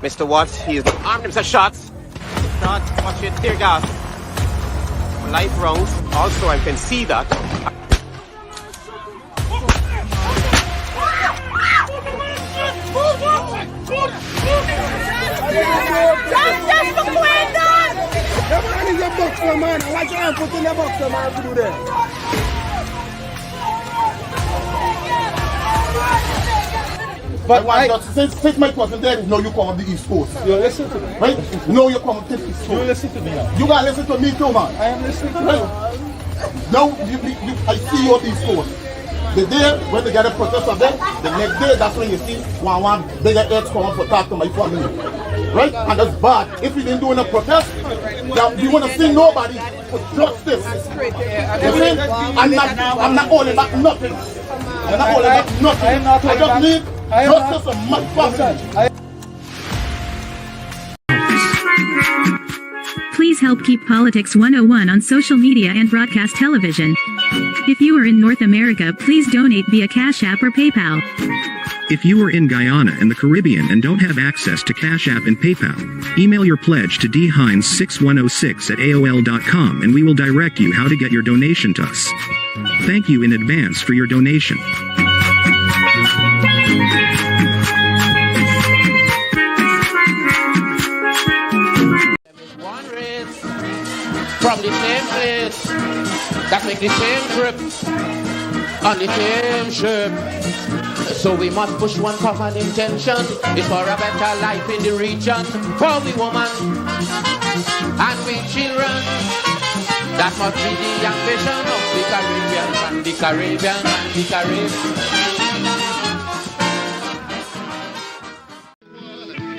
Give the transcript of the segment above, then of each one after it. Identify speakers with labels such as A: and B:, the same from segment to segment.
A: Mr. Watts, he is armed himself shots. Shots, watch it, tear gas. Live rounds. Also, I can see that.
B: Just for Quendon! The man is a boxer, man. I like your put in the boxer, man, to do that.
C: But since my cousin there, no, you come on the East Coast.
D: You listen to me.
C: Right? No, you come on the East Coast.
D: You listen to me now.
C: You gotta listen to me too, man.
D: I am listening to
C: Right? Now, I see you on the East Coast. The day when they get a protest of them, the next day, that's when you see one bigger heads come up to talk to my family. Right? And that's bad. If we didn't do a protest, we want to see nobody for justice. You see? I'm not holding back nothing. I'm not holding back nothing. I just need justice for my family.
E: Please help keep Politics 101 on social media and broadcast television. If you are in North America, please donate via Cash App or PayPal.
F: If you are in Guyana and the Caribbean and don't have access to Cash App and PayPal, email your pledge to dhines6106@aol.com and we will direct you how to get your donation to us. Thank you in advance for your donation.
A: From the same place, that make the same trip, on the same ship. So we must push one common intention, it's for a better life in the region, for we women and we children. That must be the ambition of the Caribbean and the Caribbean and the Caribbean.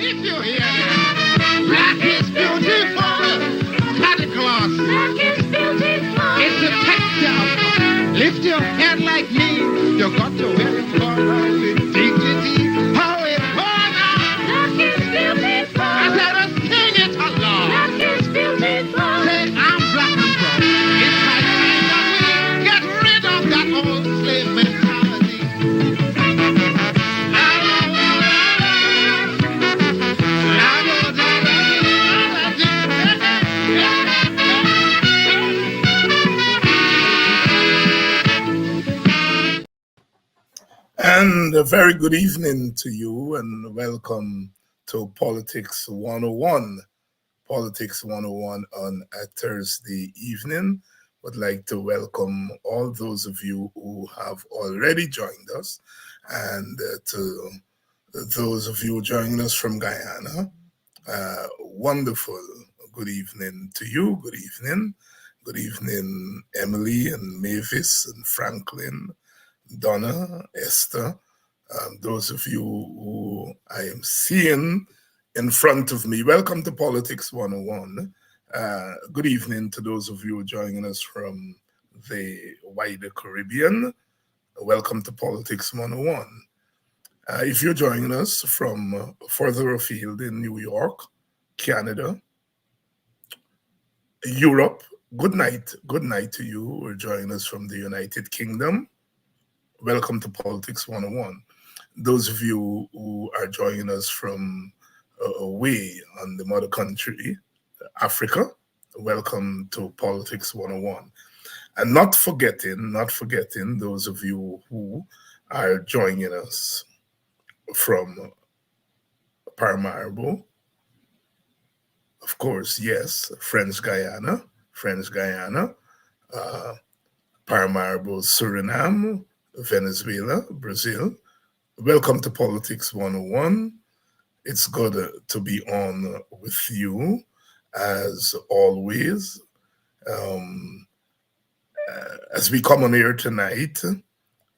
G: If you hear that, black is beautiful. Black is beautiful. It's a texture. Lift your head like me. You got to wear it for with dignity. How it burn out. Black is beautiful. I said, sing it along. Black is beautiful. Say, I'm black and proud. It's my time that we get rid of that old slave mentality.
C: And a very good evening to you and welcome to Politics 101. Politics 101 on a Thursday evening. Would like to welcome all those of you who have already joined us and to those of you joining us from Guyana. Wonderful good evening to you. Good evening. Good evening, Emily and Mavis and Franklin, Donna, Esther, those of you who I am seeing in front of me. Welcome to Politics 101. Good evening to those of you joining us from the wider Caribbean. Welcome to Politics 101. If you're joining us from further afield in New York, Canada, Europe, good night to you who are joining us from the United Kingdom. Welcome to Politics 101. Those of you who are joining us from away on the mother country, Africa, welcome to Politics 101. And not forgetting those of you who are joining us from Paramaribo, of course, yes, French Guyana, Paramaribo, Suriname, Venezuela, Brazil. Welcome to Politics 101. It's good to be on with you as always. As we come on air tonight,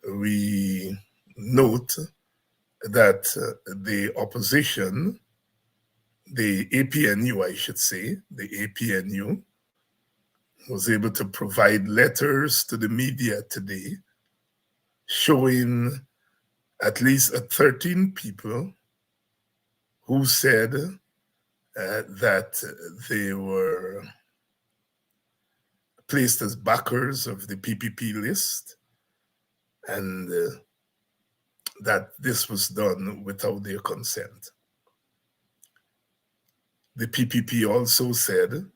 C: we note that the opposition, the APNU, I should say, the APNU was able to provide letters to the media today showing at least 13 people who said that they were placed as backers of the PPP list and that this was done without their consent. The PPP also said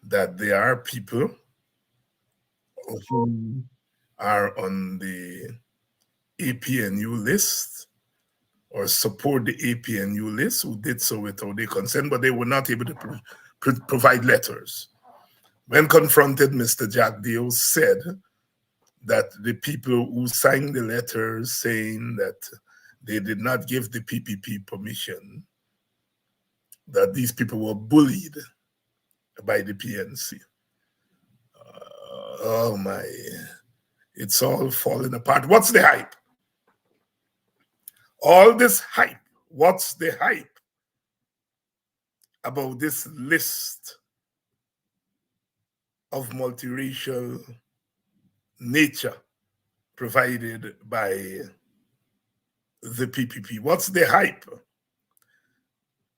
C: that there are people who are on the APNU list or support the APNU list who did so without their consent, but they were not able to provide letters. When confronted, Mr. Jack Dio said that the people who signed the letters saying that they did not give the PPP permission, that these people were bullied by the PNC. Oh my, it's all falling apart. What's the hype? All this hype, what's the hype about this list of multiracial nature provided by the PPP? What's the hype?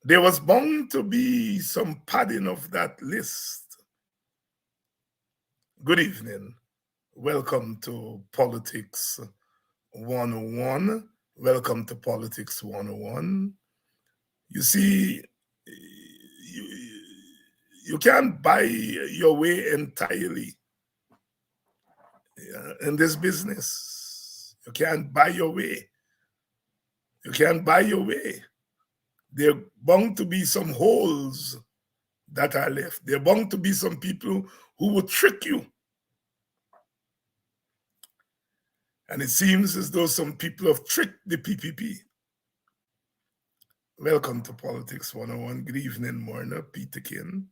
C: There was bound to be some padding of that list. Good evening. Welcome to Politics 101. Welcome to Politics 101. You see, you can't buy your way entirely in this business. You can't buy your way. You can't buy your way. There are bound to be some holes that are left. There are bound to be some people who will trick you. And it seems as though some people have tricked the PPP. Welcome to Politics 101. Good evening, Morna Peterkin,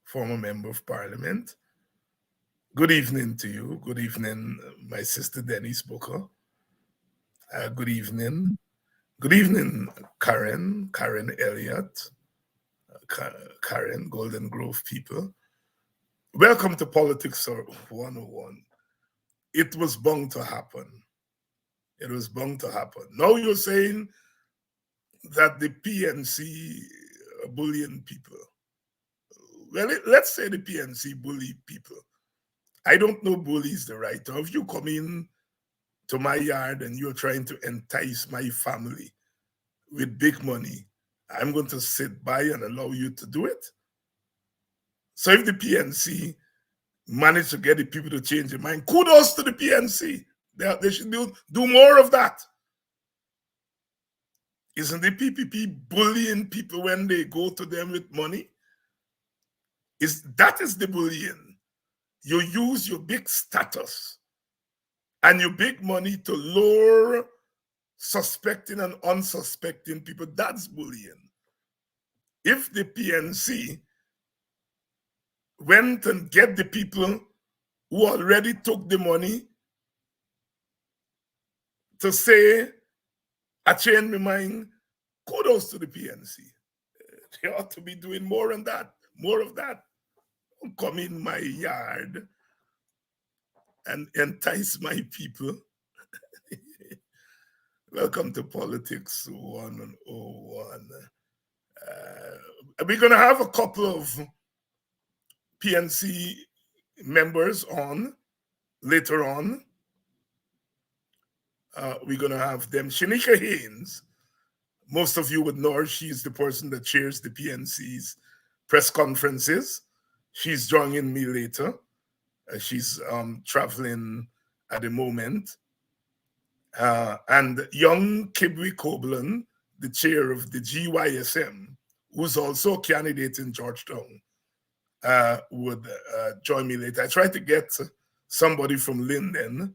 C: former Member of Parliament. Good evening to you. Good evening, my sister Denise Booker. Good evening. Good evening, Karen Elliott, Karen Golden Grove people. Welcome to Politics 101. It was bound to happen. It was bound to happen. Now you're saying that the PNC are bullying people. Well, let's say the PNC bully people. I don't know bully is the right term. If you come in to my yard and you're trying to entice my family with big money, I'm going to sit by and allow you to do it. So if the PNC managed to get the people to change their mind, kudos to the PNC. They should do more of that. Isn't the PPP bullying people when they go to them with money? That is the bullying. You use your big status and your big money to lure suspecting and unsuspecting people. That's bullying. If the PNC went and get the people who already took the money to say, I changed my mind, kudos to the PNC. They ought to be doing more of that. Don't come in my yard and entice my people. Welcome to Politics 101. We're going to have a couple of PNC members on later on. We're going to have them. Shanika Haynes, most of you would know her. She's the person that chairs the PNC's press conferences. She's joining me later. She's traveling at the moment. And young Kibwe Koblen, the chair of the GYSM, who's also a candidate in Georgetown, would join me later. I tried to get somebody from Linden,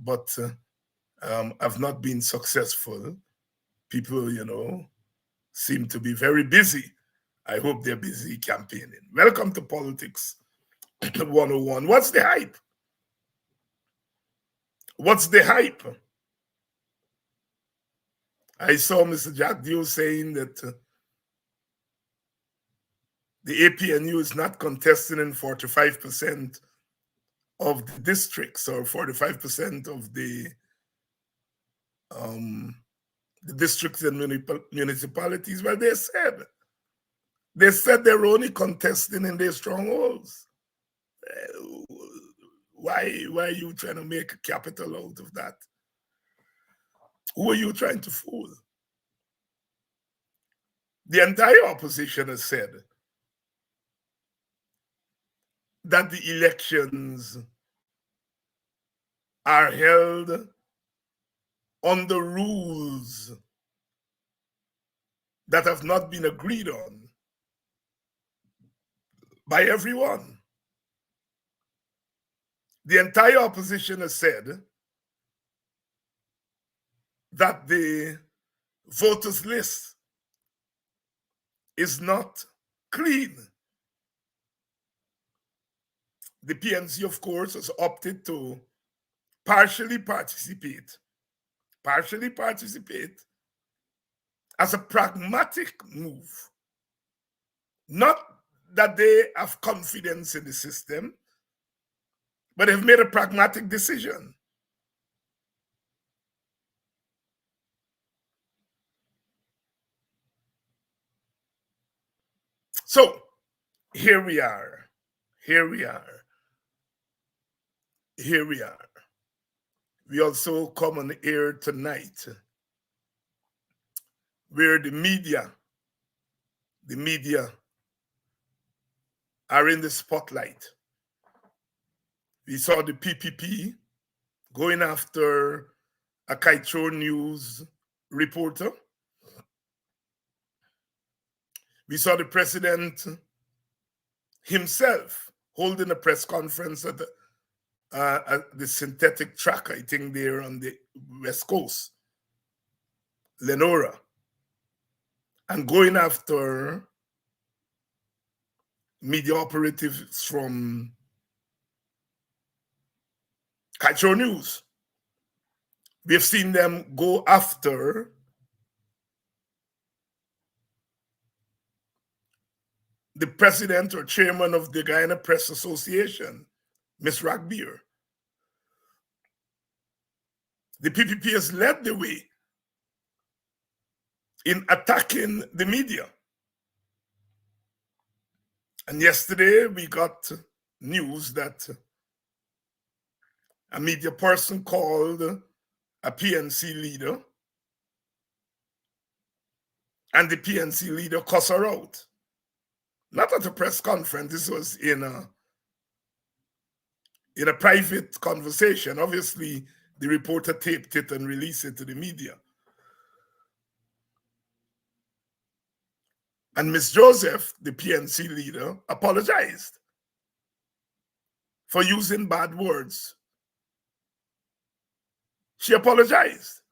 C: but I've not been successful. People, seem to be very busy. I hope they're busy campaigning. Welcome to Politics 101. What's the hype? What's the hype? I saw Mr. Jack Dio saying that the APNU is not contesting in 45% of the districts or 45% of the districts and municipalities. Well, they said they're only contesting in their strongholds. Why are you trying to make a capital out of that? Who are you trying to fool? The entire opposition has said that the elections are held on the rules that have not been agreed on by everyone. The entire opposition has said that the voters list is not clean. The PNC, of course, has opted to partially participate as a pragmatic move. Not that they have confidence in the system, but they've made a pragmatic decision. So here we are. We also come on air tonight where the media are in the spotlight. We saw the PPP going after a Kaitro News reporter. We saw the president himself holding a press conference at the synthetic track, I think there on the West Coast, Lenora, and going after media operatives from Kaitro News. We have seen them go after the president or chairman of the Guyana Press Association, Ms. Ragbir. The PPP has led the way in attacking the media. And yesterday we got news that a media person called a PNC leader, and the PNC leader cussed her out. Not at a press conference, this was in a private conversation. Obviously, the reporter taped it and released it to the media. And Ms. Joseph, the PNC leader, apologized for using bad words. She apologized.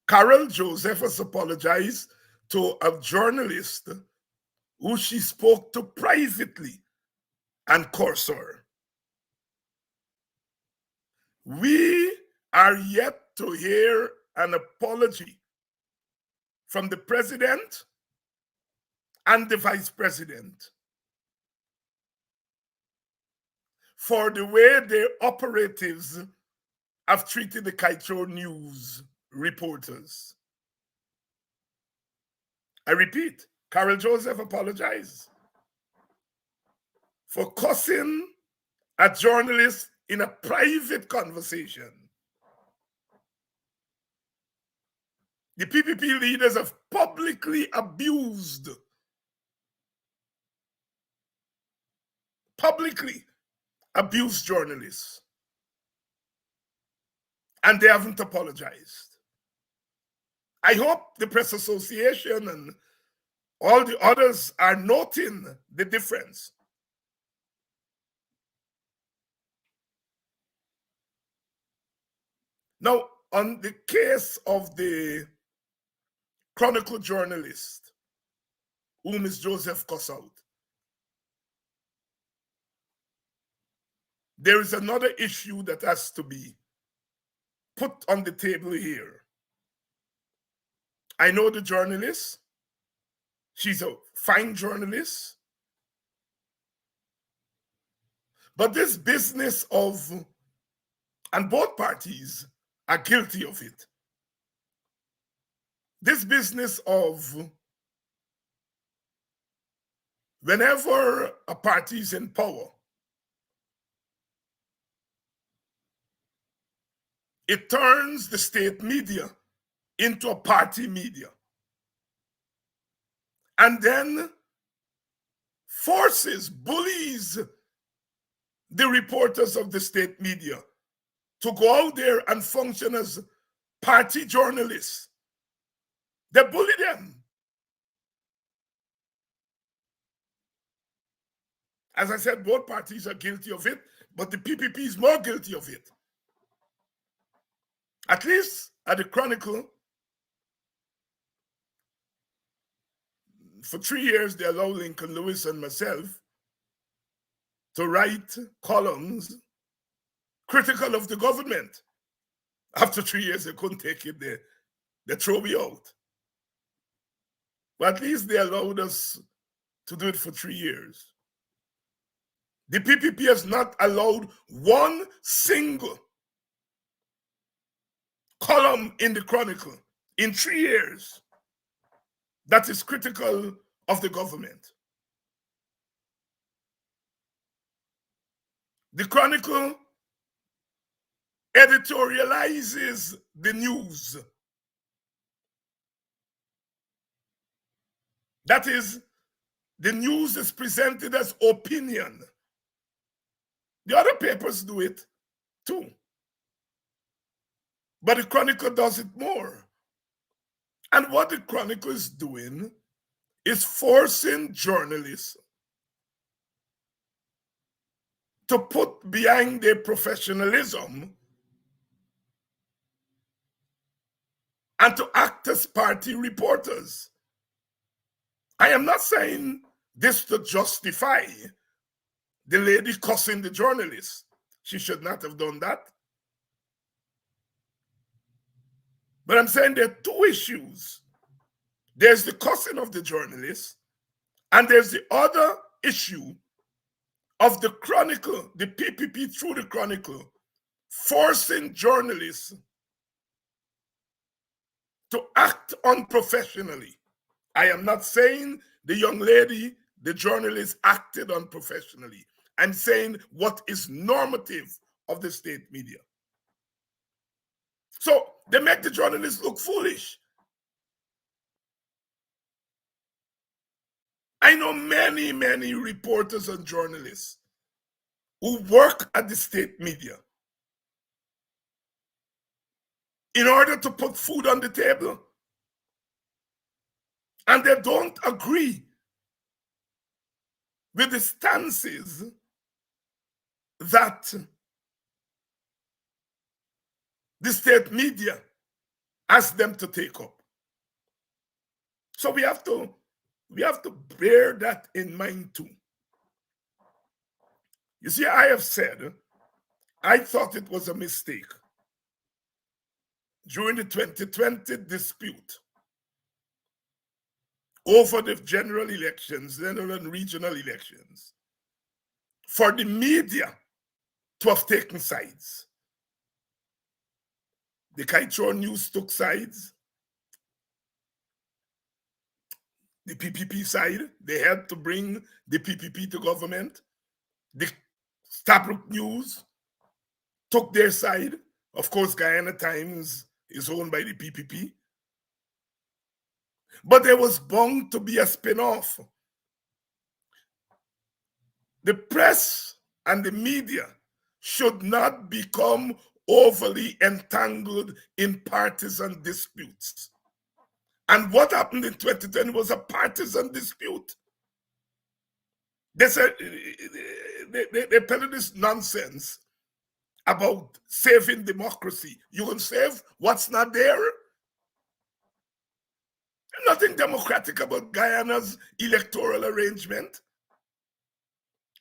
C: Carol Joseph has apologized to a journalist who she spoke to privately and cursed her. We are yet to hear an apology from the president and the vice president for the way their operatives have treated the Kaitro News reporters. I repeat, Carol Joseph apologized for cussing a journalist in a private conversation. The PPP leaders have publicly abused journalists. And they haven't apologized. I hope the Press Association and all the others are noting the difference. Now, on the case of the Chronicle journalist, whom Ms. Joseph cussed out, there is another issue that has to be put on the table here. I know the journalist. She's a fine journalist. But this business of, and both parties are guilty of it, this business of whenever a party is in power, it turns the state media into a party media. and then bullies the reporters of the state media to go out there and function as party journalists. They bully them. As I said, both parties are guilty of it, but the PPP is more guilty of it. At least at the Chronicle, for 3 years, they allowed Lincoln Lewis and myself to write columns critical of the government. After 3 years, they couldn't take it. They throw me out. But at least they allowed us to do it for 3 years. The PPP has not allowed one single column in the Chronicle in 3 years that is critical of the government. The Chronicle editorializes the news. That is, the news is presented as opinion. The other papers do it too. But the Chronicle does it more. And what the Chronicle is doing is forcing journalists to put behind their professionalism and to act as party reporters. I am not saying this to justify the lady cussing the journalist. She should not have done that. But I'm saying there are two issues. There's the cussing of the journalist, and there's the other issue of the Chronicle, the PPP through the Chronicle, forcing journalists to act unprofessionally. I am not saying the young lady, the journalist, acted unprofessionally. I'm saying what is normative of the state media. So they make the journalists look foolish. I know many, many reporters and journalists who work at the state media in order to put food on the table. And they don't agree with the stances that the state media asks them to take up. So we have to bear that in mind too. You see, I have said, I thought it was a mistake during the 2020 dispute over the general elections, general and regional elections, for the media to have taken sides. The Kaieteur News took sides. The PPP side, they helped to bring the PPP to government. The Stabroek News took their side. Of course, Guyana Times is owned by the PPP. But there was bound to be a spin-off. The press and the media should not become overly entangled in partisan disputes. And what happened in 2010 was a partisan dispute. They said, they peddled this nonsense about saving democracy. You can save what's not there? Nothing democratic about Guyana's electoral arrangement.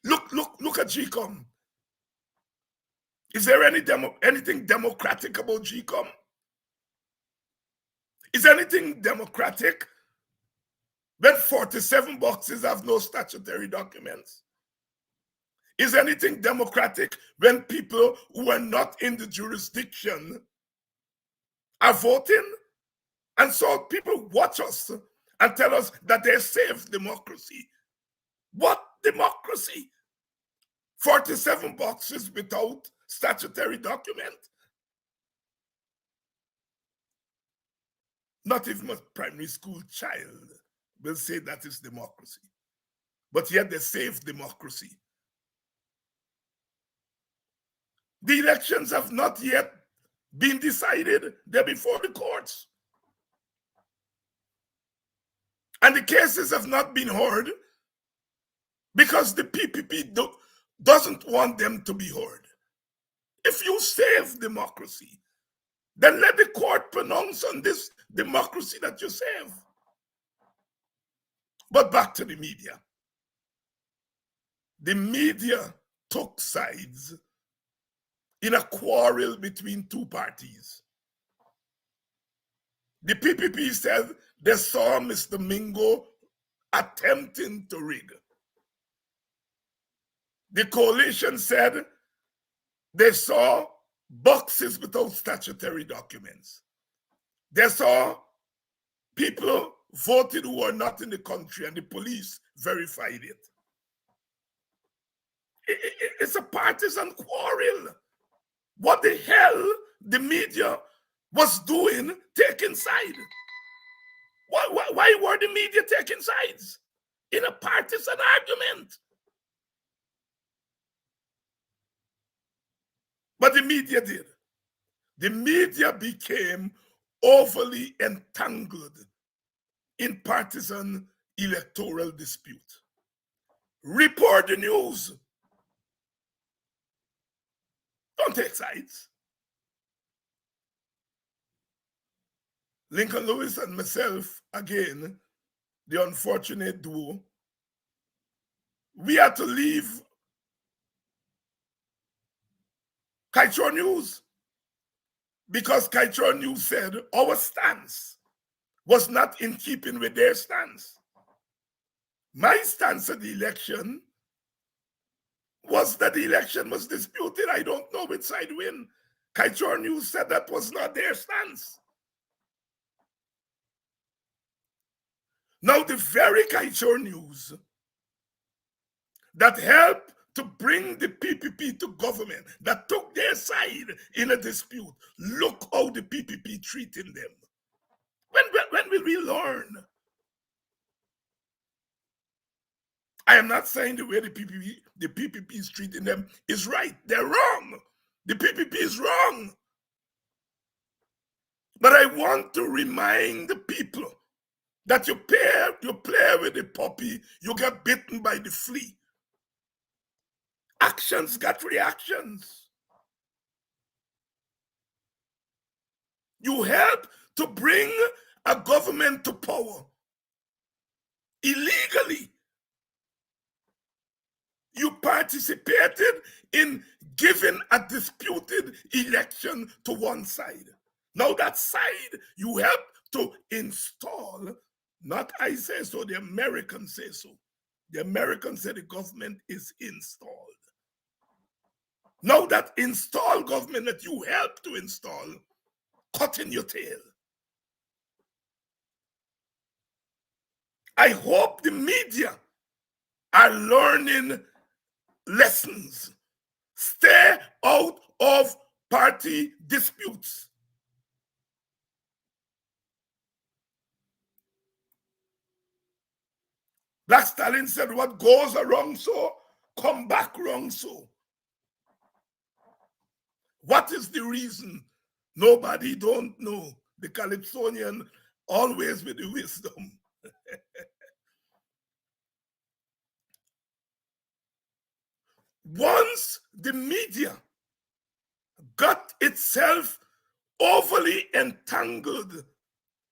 C: Look at GCOM. Is there anything democratic about GCOM? Is anything democratic when 47 boxes have no statutory documents? Is anything democratic when people who are not in the jurisdiction are voting? And so people watch us and tell us that they save democracy. What democracy? 47 boxes without statutory document? Not even a primary school child, will say that is democracy. But yet they save democracy. The elections have not yet been decided. They're before the courts. And the cases have not been heard because the PPP doesn't want them to be heard. If you save democracy, then let the court pronounce on this democracy that you save. But back to the media. The media took sides in a quarrel between two parties. The PPP said they saw Mr. Mingo attempting to rig. The coalition said they saw boxes without statutory documents. They saw people voted who were not in the country, and the police verified it. It's a partisan quarrel. What the hell the media was doing, taking side? Why were the media taking sides in a partisan argument? But the media did. The media became overly entangled in partisan electoral dispute. Report the news. Don't take sides. Lincoln Lewis and myself, again, the unfortunate duo, we had to leave Kaichor News because Kaichor News said our stance was not in keeping with their stance. My stance at the election was that the election was disputed. I don't know which side win. Kaichor News said that was not their stance. Now, the very Kaichor News that helped to bring the PPP to government, that took their side in a dispute, look how the PPP treating them. When will we learn? I am not saying the way the PPP is treating them is right. They're wrong. The PPP is wrong. But I want to remind the people that you play with the puppy, you get bitten by the flea. Actions got reactions. You help to bring a government to power illegally. You participated in giving a disputed election to one side. Now that side you help to install, not I say so, the Americans say so. The Americans say the government is installed. Now that installed government that you helped to install, cutting your tail. I hope the media are learning lessons. Stay out of party disputes. Black Stalin said, what goes wrong so, come back wrong so. What is the reason? Nobody don't know. The Calypsonian always with the wisdom. Once the media got itself overly entangled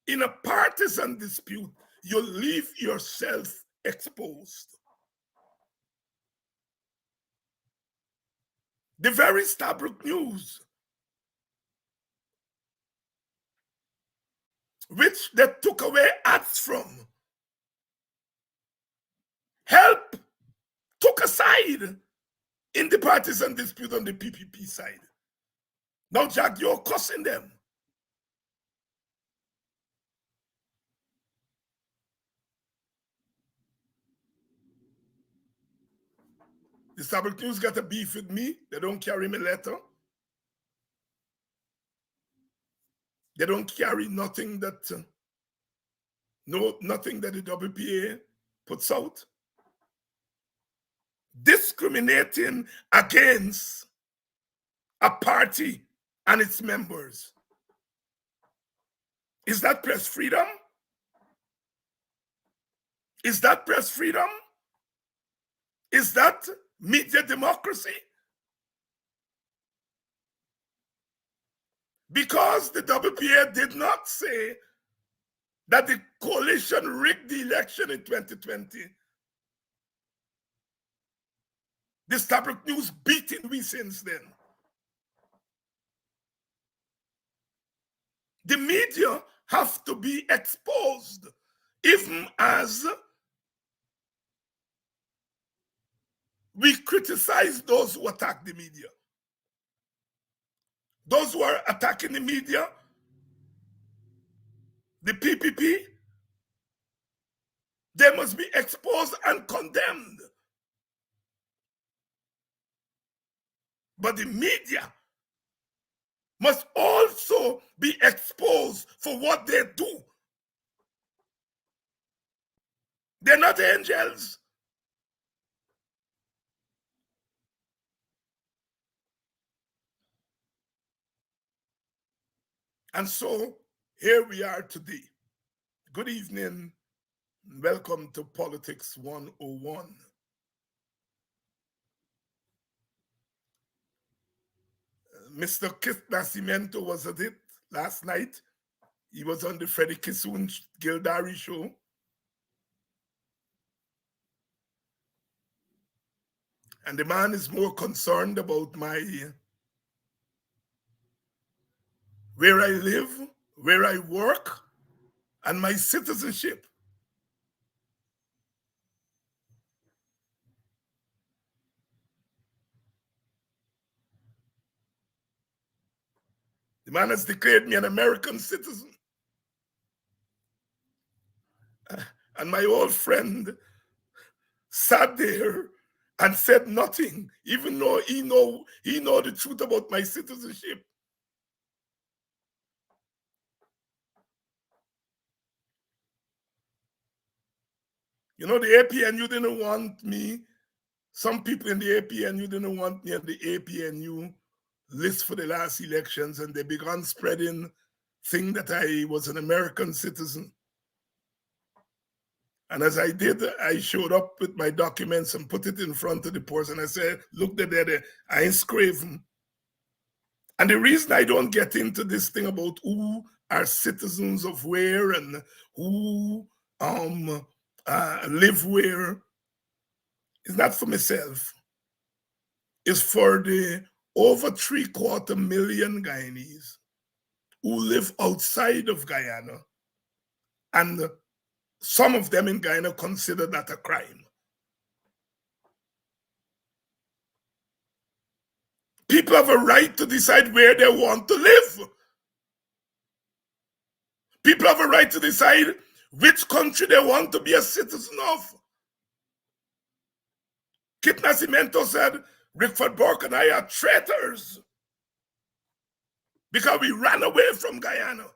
C: in a partisan dispute, you leave yourself exposed. The very Stabroek News, which they took away ads from, help took a side in the partisan dispute on the PPP side. Now, Jack, you're cussing them. The Stabroek News got a beef with me. They don't carry my letter. They don't carry nothing that No, nothing that the WPA puts out discriminating against a party and its members. Is that press freedom? Is that press freedom? Is that media democracy? Because the WPA did not say that the coalition rigged the election in 2020. The Stabroek News beating we since then. The media have to be exposed, even as we criticize those who attack the media. Those who are attacking the media, the PPP, they must be exposed and condemned. But the media must also be exposed for what they do. They're not angels. And so here we are today. Good evening. Welcome to Politics 101. Mr. Kit Nascimento was at it last night. He was on the Freddie Kissoon Gildari show. And the man is more concerned about where I live, where I work, and my citizenship. The man has declared me an American citizen. And my old friend sat there and said nothing, even though he know the truth about my citizenship. You know, the APNU didn't want me. Some people in the APNU didn't want me on the APNU list for the last elections, and they began spreading thing that I was an American citizen. And as I did, I showed up with my documents and put it in front of the person. I said, look, there, I engrave them. And the reason I don't get into this thing about who are citizens of where and who live where is not for myself. It's for the over 750,000 Guyanese who live outside of Guyana, and some of them in Guyana consider that a crime. People have a right to decide where they want to live. People have a right to decide which country they want to be a citizen of. Kit Nascimento said, Rickford Burke and I are traitors because we ran away from Guyana.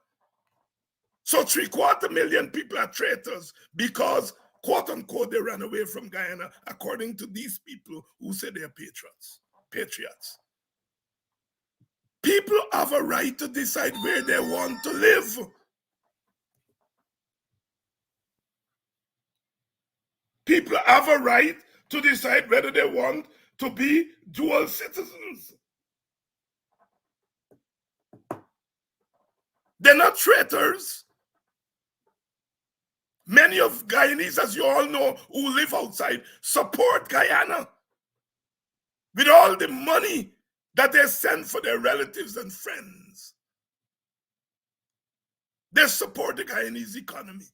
C: So 750,000 people are traitors because, quote unquote, they ran away from Guyana, according to these people who say they're patriots. People have a right to decide where they want to live. People have a right to decide whether they want to be dual citizens. They're not traitors. Many of Guyanese, as you all know, who live outside, support Guyana with all the money that they send for their relatives and friends. They support the Guyanese economy.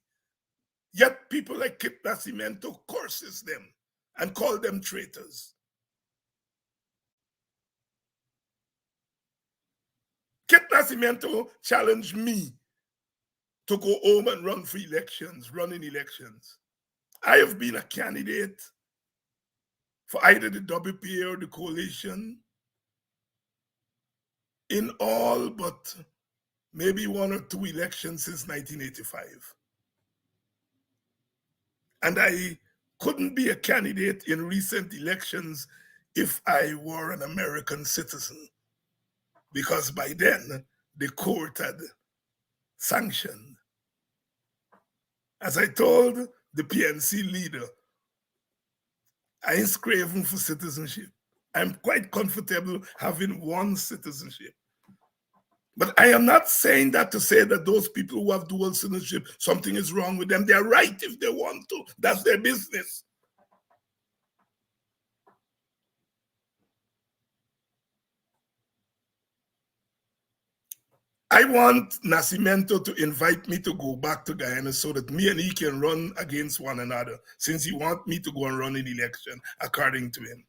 C: Yet people like Kit Nascimento curses them and call them traitors. Kit Nascimento challenged me to go home and run for elections, running elections. I have been a candidate for either the WPA or the coalition in all but maybe 1 or 2 elections since 1985. And I couldn't be a candidate in recent elections if I were an American citizen, because by then the court had sanctioned. As I told the PNC leader, I ain't craving for citizenship. I'm quite comfortable having one citizenship. But I am not saying that to say that those people who have dual citizenship, something is wrong with them. They're right if they want to. That's their business. I want Nascimento to invite me to go back to Guyana so that me and he can run against one another, since he wants me to go and run an election, according to him.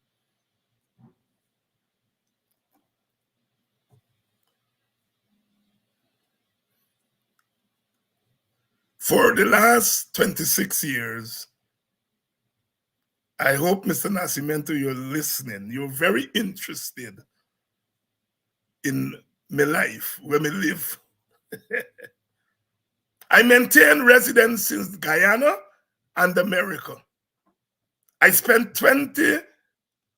C: For the last 26 years, I hope, Mr. Nascimento, you're listening. You're very interested in my life, where me live. I maintain residence in Guyana and America. I spent 20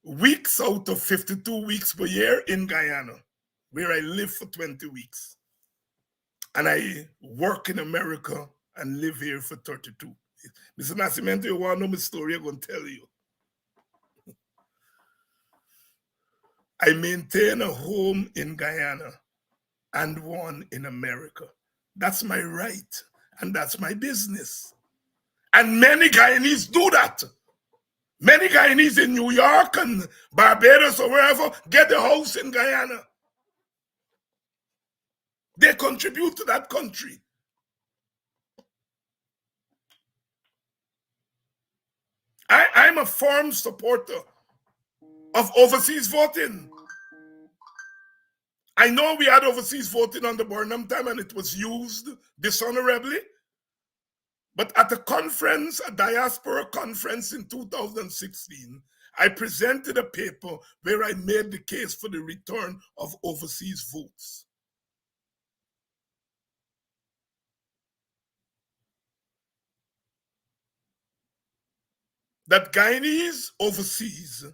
C: weeks out of 52 weeks per year in Guyana, where I live for 20 weeks. And I work in America and live here for 32. Mr. Nascimento, you want to know my story? I'm going to tell you. I maintain a home in Guyana and one in America. That's my right, and that's my business. And many Guyanese do that. Many Guyanese in New York and Barbados or wherever get a house in Guyana. They contribute to that country. I'm a firm supporter of overseas voting. I know we had overseas voting on the Burnham time and it was used dishonorably. But at a conference, a diaspora conference in 2016, I presented a paper where I made the case for the return of overseas votes. That Guyanese overseas,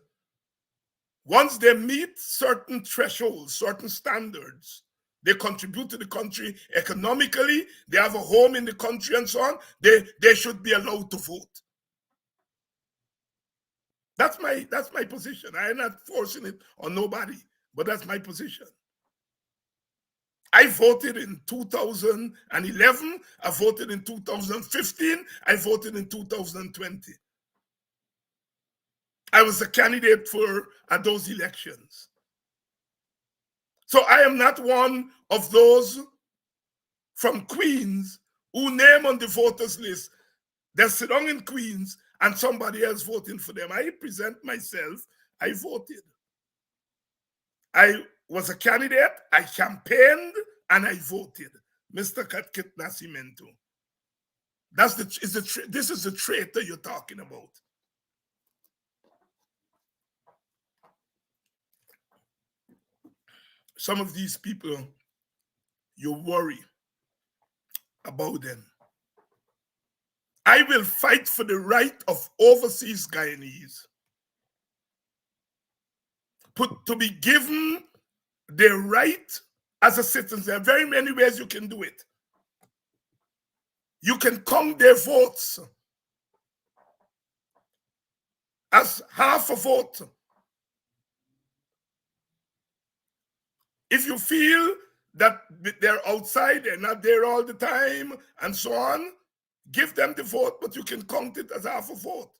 C: once they meet certain thresholds, certain standards, they contribute to the country economically, they have a home in the country and so on, they should be allowed to vote. That's my position. I'm not forcing it on nobody, but that's my position. I voted in 2011, I voted in 2015, I voted in 2020. I was a candidate for those elections. So I am not one of those from Queens who name on the voters list. They sit down in Queens and somebody else voting for them. I present myself, I voted. I was a candidate, I campaigned, and I voted. Mr. Kit Nascimento. This is the traitor you're talking about. Some of these people, you worry about them. I will fight for the right of overseas Guyanese to be given their right as a citizen. There are very many ways you can do it. You can count their votes as half a vote. If you feel that they're outside, they're not there all the time, and so on, give them the vote, but you can count it as half a vote.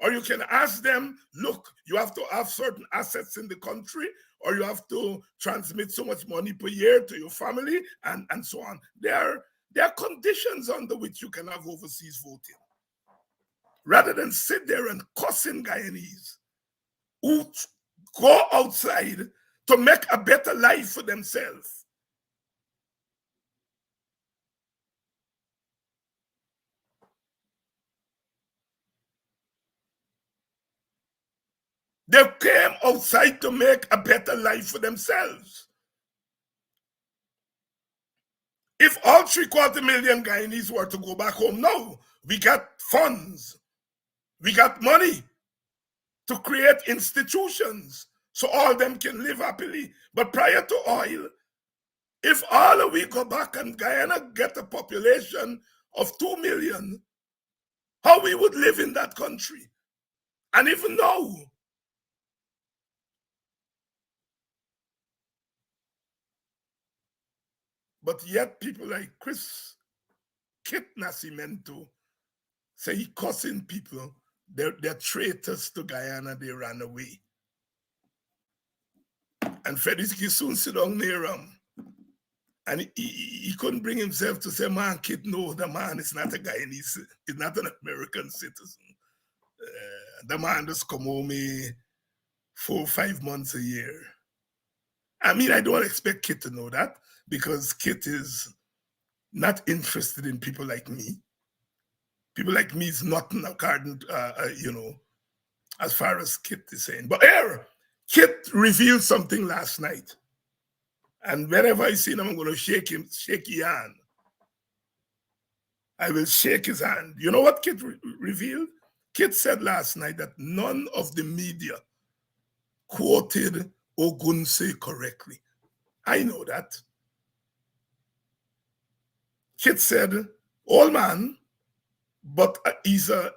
C: Or you can ask them, look, you have to have certain assets in the country, or you have to transmit so much money per year to your family, and so on. There are conditions under which you can have overseas voting. Rather than sit there and cussing Guyanese who go outside to make a better life for themselves. They came outside to make a better life for themselves. If all 750,000 Guyanese were to go back home, no, we got funds. We got money to create institutions so all them can live happily. But prior to oil, if all of we go back and Guyana get a population of 2 million, how we would live in that country? And even now, but yet people like Kit Nascimento say he cussing people. They're traitors to Guyana. They ran away. And Felix Gisun sit down near him. And he couldn't bring himself to say, man, Kit, no, the man is not a Guyanese. He's not an American citizen. The man just come home 4 or 5 months a year. I mean, I don't expect Kit to know that because Kit is not interested in people like me. People like me is nothing according, as far as Kit is saying. But here, Kit revealed something last night. And whenever I see him, I'm going to shake his hand. I will shake his hand. You know what Kit revealed? Kit said last night that none of the media quoted Ogunse correctly. I know that. Kit said, old man, but he's a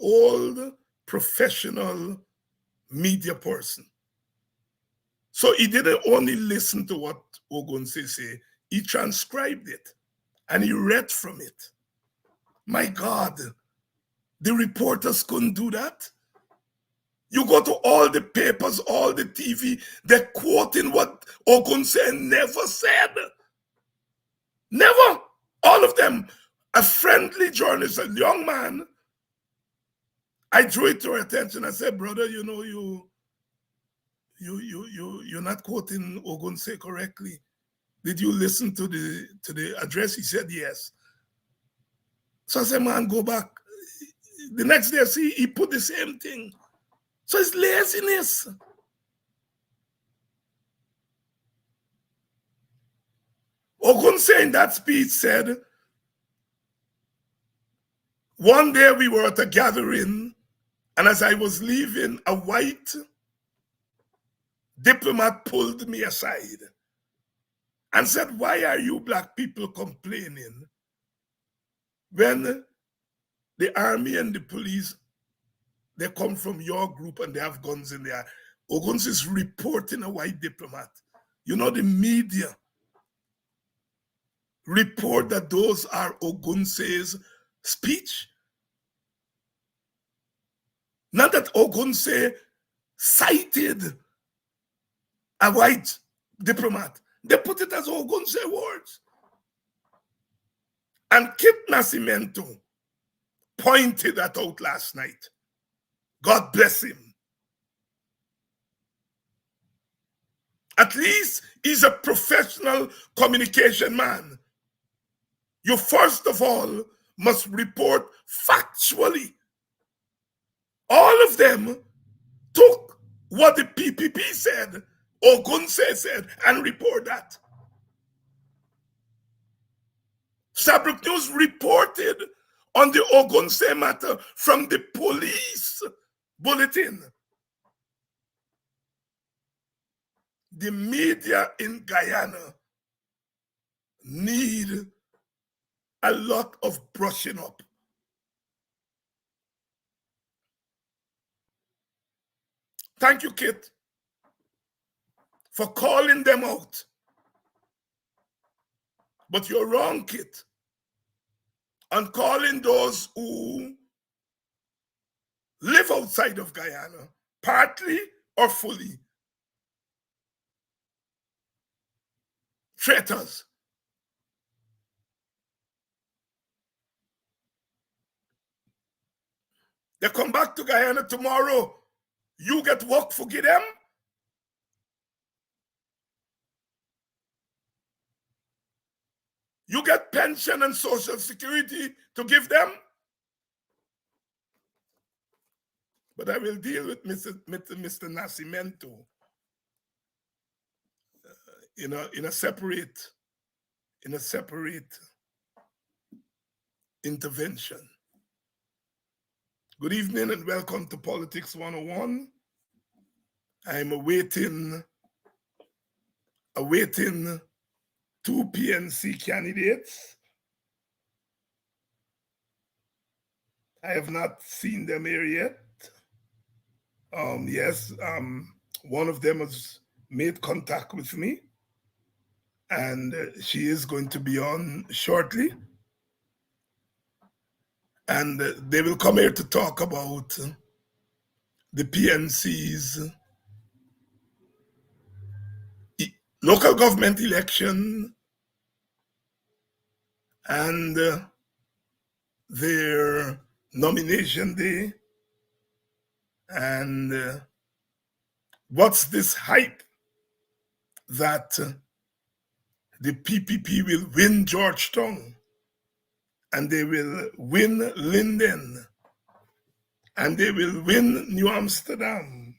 C: old professional media person. So he didn't only listen to what Ogunse said, he transcribed it and he read from it. My God, the reporters couldn't do that. You go to all the papers, all the TV, they're quoting what Ogunse never said. Never. All of them. A friendly journalist, a young man, I drew it to her attention. I said, brother, you know, you're not quoting Ogunse correctly. Did you listen to the address? He said yes. So I said, man, go back. The next day I see he put the same thing. So it's laziness. Ogunse in that speech said, one day we were at a gathering, and as I was leaving, a white diplomat pulled me aside and said, why are you black people complaining when the army and the police, they come from your group and they have guns in there? Ogunse is reporting a white diplomat. You know, the media report that those are Ogunse's speech. Not that Ogunse cited a white diplomat. They put it as Ogunse words. And Kit Nascimento pointed that out last night. God bless him. At least he's a professional communication man. You first of all must report factually. All of them took what the PPP said, Ogunse said, and report that. Sabruk News reported on the Ogunse matter from the police bulletin. The media in Guyana need a lot of brushing up. Thank you, Kit, for calling them out. But you're wrong, Kit, on calling those who live outside of Guyana, partly or fully, traitors. They come back to Guyana tomorrow. You get work for them? You get pension and social security to give them? But I will deal with Mr. Nascimento in a separate intervention. Good evening and welcome to Politics 101. I'm awaiting two PNC candidates. I have not seen them here yet. One of them has made contact with me, and she is going to be on shortly. And they will come here to talk about the PNC's local government election and their nomination day, and what's this hype that the PPP will win Georgetown and they will win Linden and they will win New Amsterdam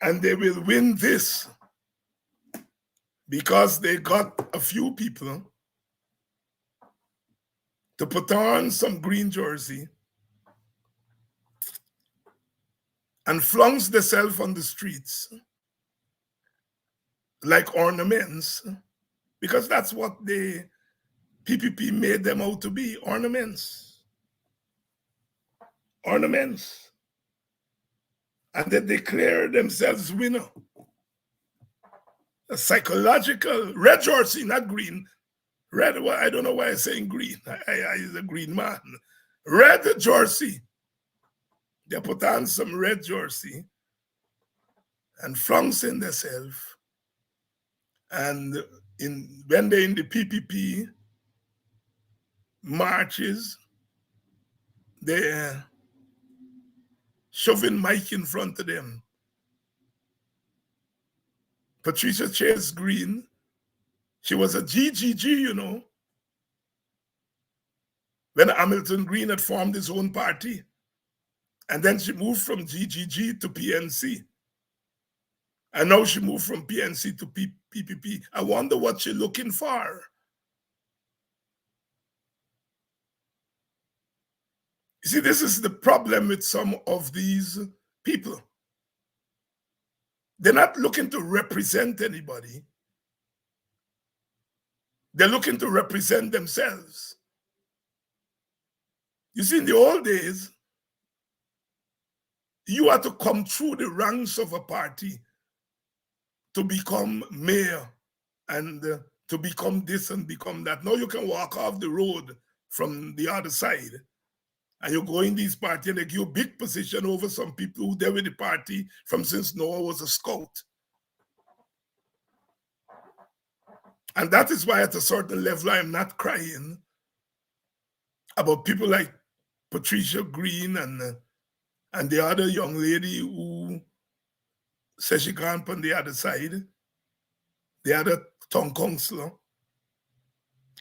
C: and they will win this because they got a few people to put on some green jersey and flunks themselves on the streets like ornaments, because that's what the PPP made them out to be, ornaments. Ornaments. And they declare themselves winner. A psychological, red jersey, not green. Red, I don't know why I'm saying green. I'm a green man. Red jersey. They put on some red jersey and flunks in themselves. And when they're in the PPP marches, they're shoving mic in front of them. Patricia Chase Green, she was a GGG, you know, when Hamilton Green had formed his own party. And then she moved from GGG to PNC. And now she moved from PNC to PPP. I wonder what she's looking for. You see, this is the problem with some of these people. They're not looking to represent anybody. They're looking to represent themselves. You see, in the old days, you had to come through the ranks of a party to become mayor and to become this and become that. Now you can walk off the road from the other side and you go in these parties and they give you a big position over some people who were with the party from since Noah was a scout. And that is why at a certain level I am not crying about people like Patricia Green and the other young lady who says she can't on the other side, the other town councillor,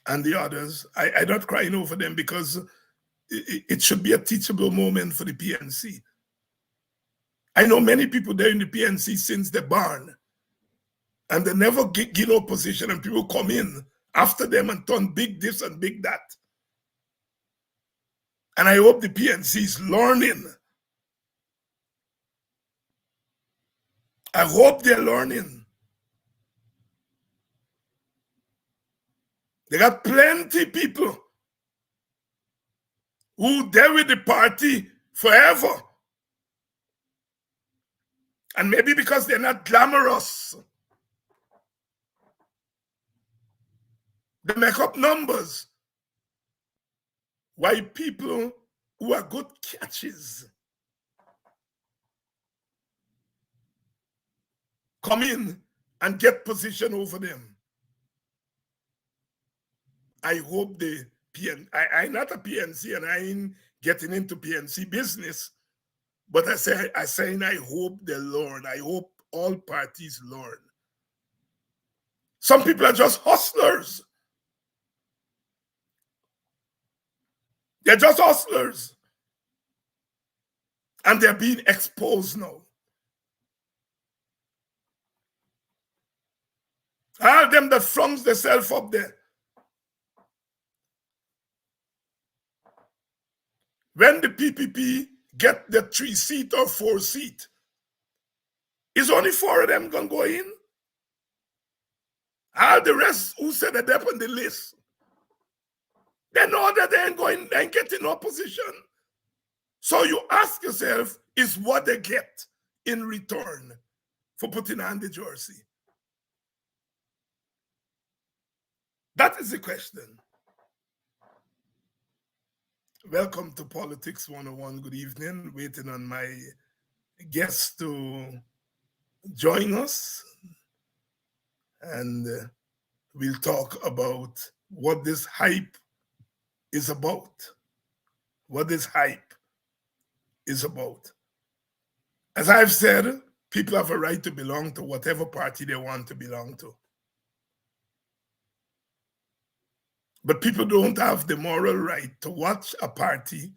C: and the others. I'm not crying over them because it should be a teachable moment for the PNC. I know many people there in the PNC since they're born, and they never get no position, and people come in after them and turn big this and big that. And I hope the PNC is learning. I hope they're learning. They got plenty people who there with the party forever. And maybe because they're not glamorous, they make up numbers. Why people who are good catches come in and get position over them. I hope the I'm not a PNC and I ain't getting into PNC business, but I hope they learn. I hope all parties learn. Some people are just hustlers. They're just hustlers. And they're being exposed now. All them that flunks themselves up there. when the PPP get the 3 seat or 4 seat, is only 4 of them going to go in? All the rest who said that they're on the list, they know that they ain't going and getting no position. So you ask yourself, is what they get in return for putting on the jersey? That is the question. Welcome to Politics 101. Good evening. Waiting on my guests to join us. And we'll talk about what this hype is about. What this hype is about. As I've said, people have a right to belong to whatever party they want to belong to. But people don't have the moral right to watch a party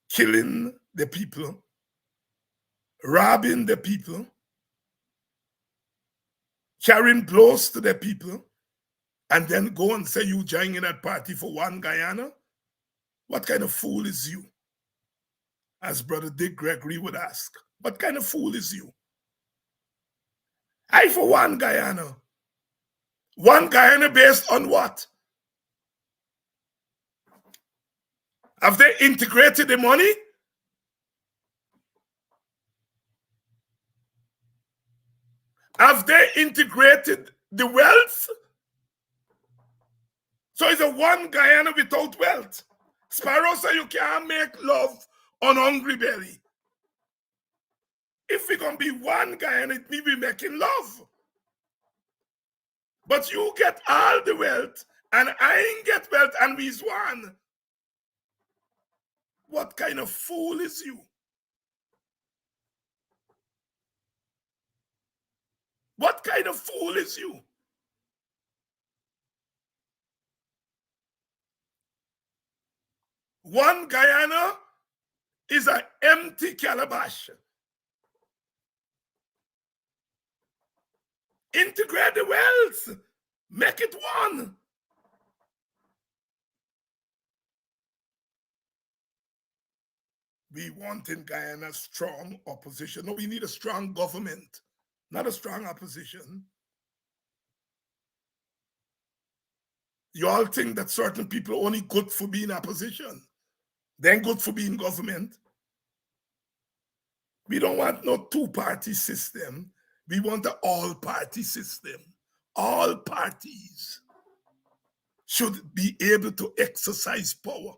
C: killing the people, robbing the people, carrying blows to the people, and then go and say you joining that party for one Guyana? What kind of fool is you? As Brother Dick Gregory would ask, what kind of fool is you? I for one Guyana. One Guyana based on what? Have they integrated the money? Have they integrated the wealth? So it's a one Guyana without wealth. Sparrow said you can't make love on hungry belly. If we're going to be one Guyana, it means we're making love. But you get all the wealth, and I ain't get wealth, and we's one. What kind of fool is you? What kind of fool is you? One Guyana is an empty calabash. Integrate the wealth. Make it one. We want in Guyana strong opposition. No, we need a strong government, not a strong opposition. You all think that certain people are only good for being opposition. They ain't good for being government. We don't want no two-party system. We want an all-party system. All parties should be able to exercise power.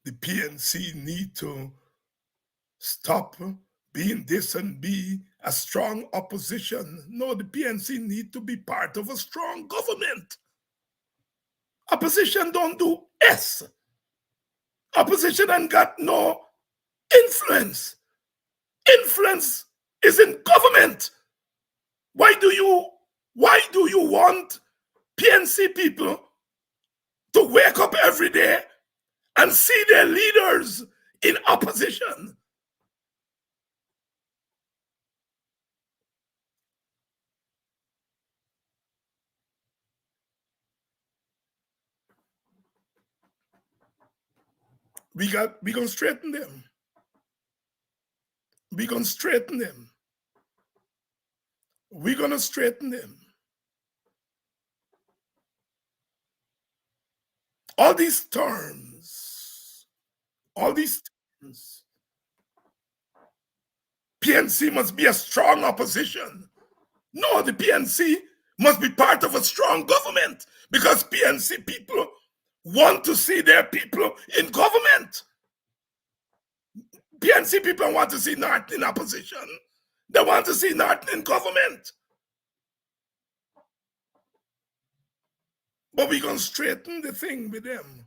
C: The PNC need to stop being this and be a strong opposition. No, the PNC need to be part of a strong government. Opposition don't do S. Opposition ain't got no influence. Influence is in government. Why do you want PNC people to wake up every day and see their leaders in opposition? We're going to straighten them. We're going to straighten them. We're going to straighten them. All these terms, PNC must be a strong opposition. No, the PNC must be part of a strong government because PNC people want to see their people in government. PNC people want to see Norton in opposition. They want to see Norton in government. But we're going to straighten the thing with them.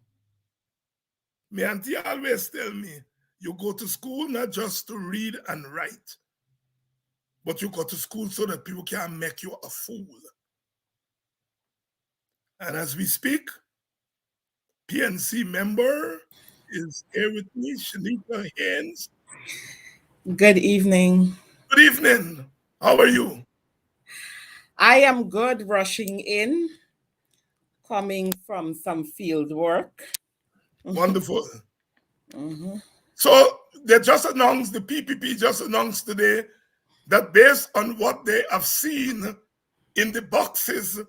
C: My auntie always tell me, you go to school not just to read and write, but you go to school so that people can make you a fool. And as we speak, PNC member is here with me, Shanika Haynes.
D: Good evening.
C: Good evening. How are you?
D: I am good, rushing in coming from some field work.
C: Wonderful.
D: Mhm.
C: So they just announced, the PPP just announced today that based on what they have seen in the boxes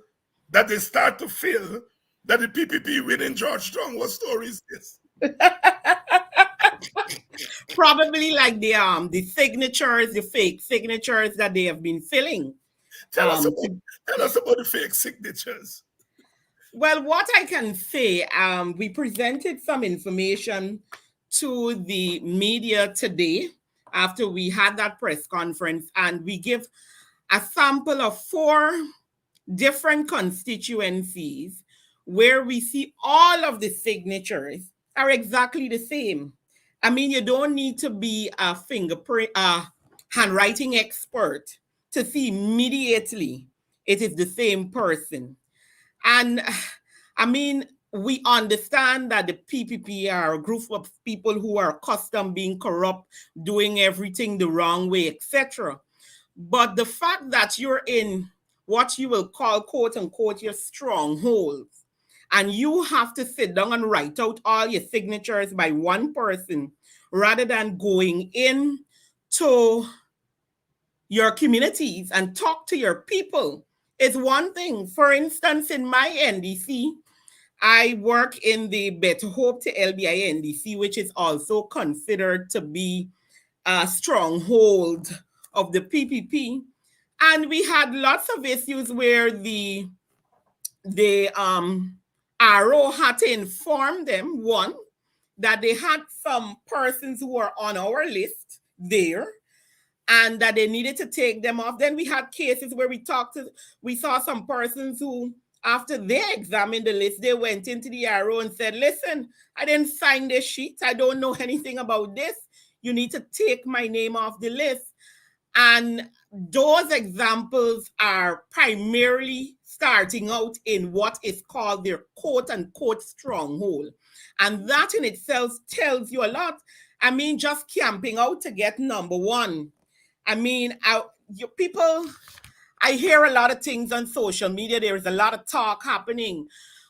C: that they start to fill, that the PPP within Georgetown. What story is this?
D: Probably like the signatures, the fake signatures that they have been filling.
C: Tell us about the fake signatures.
D: Well, what I can say, we presented some information to the media today after we had that press conference, and we give a sample of 4 different constituencies where we see all of the signatures are exactly the same. I mean, you don't need to be a fingerprint, handwriting expert to see immediately it is the same person. And I mean, we understand that the PPP are a group of people who are accustomed being corrupt, doing everything the wrong way, etc. But the fact that you're in what you will call, quote unquote, your strongholds, and you have to sit down and write out all your signatures by one person rather than going in to your communities and talk to your people is one thing. For instance, in my NDC, I work in the Better Hope to LBI NDC, which is also considered to be a stronghold of the PPP. And we had lots of issues where the RO had to inform them, one, that they had some persons who were on our list there and that they needed to take them off. Then we had cases where we saw some persons who, after they examined the list, they went into the RO and said, listen, I didn't sign this sheet. I don't know anything about this. You need to take my name off the list. And those examples are primarily starting out in what is called their quote unquote stronghold. And that in itself tells you a lot. I mean, just camping out to get number one. I mean, I hear a lot of things on social media. There is a lot of talk happening.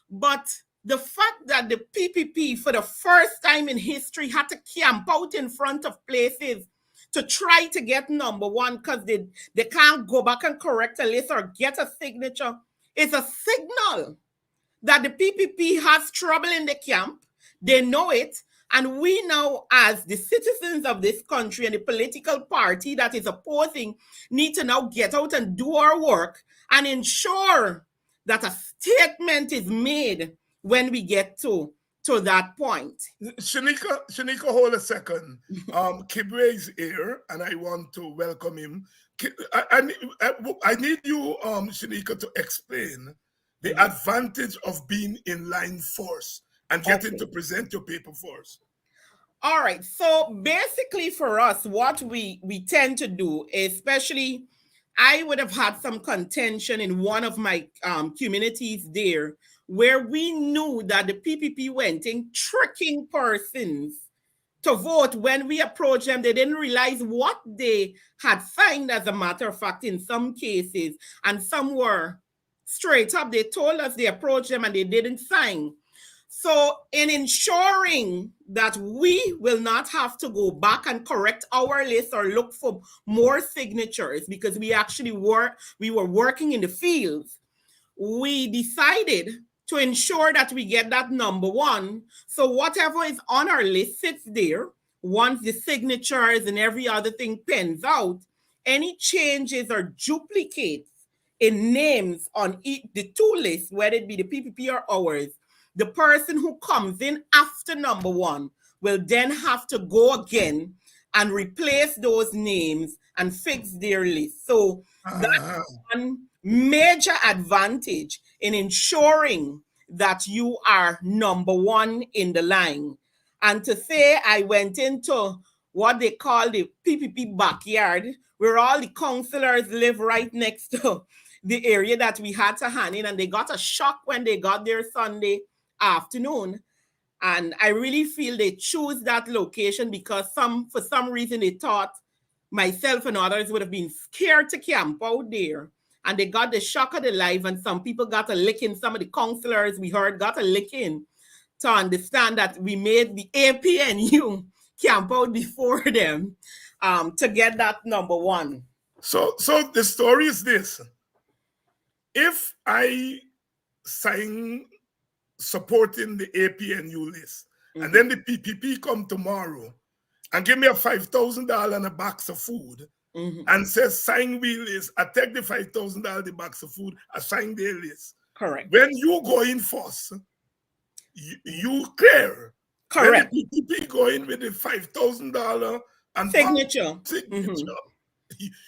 D: But the fact that the PPP, for the first time in history, had to camp out in front of places to try to get number one because they can't go back and correct a list or get a signature, is a signal that the PPP has trouble in the camp. They know it. And we now, as the citizens of this country and the political party that is opposing, need to now get out and do our work and ensure that a statement is made when we get to that point.
C: Shanika, hold a second. Kibre is here, and I want to welcome him. I need you, Shanika, to explain the advantage of being in line force and getting to present your paper first.
D: All right. So basically for us, what we tend to do, especially I would have had some contention in one of my communities there where we knew that the PPP went in tricking persons to vote. When we approached them, they didn't realize what they had signed, as a matter of fact, in some cases. And some were straight up. They told us they approached them and they didn't sign. So in ensuring that we will not have to go back and correct our list or look for more signatures, because we were working in the fields, we decided to ensure that we get that number one. So whatever is on our list sits there. Once the signatures and every other thing pens out, any changes or duplicates in names on the two lists, whether it be the PPP or ours, the person who comes in after number one will then have to go again and replace those names and fix their list. So that's one major advantage in ensuring that you are number one in the line. And to say I went into what they call the PPP backyard, where all the councillors live right next to the area that we had to hand in, and they got a shock when they got there Sunday afternoon. And I really feel they choose that location because for some reason they thought myself and others would have been scared to camp out there. and they got the shock of their life, and some people got a licking. Some of the councillors we heard got a licking to understand that we made the APNU camp out before them to get that number one.
C: So the story is this. If I sign supporting the APNU list, and then the PPP come tomorrow and give me a $5,000 and a box of food, and says sign we list, I take the $5,000, the box of food, I sign their list.
D: Correct.
C: When you go in first, you clear.
D: Correct.
C: When the PPP go in with the $5,000 and
D: Signature.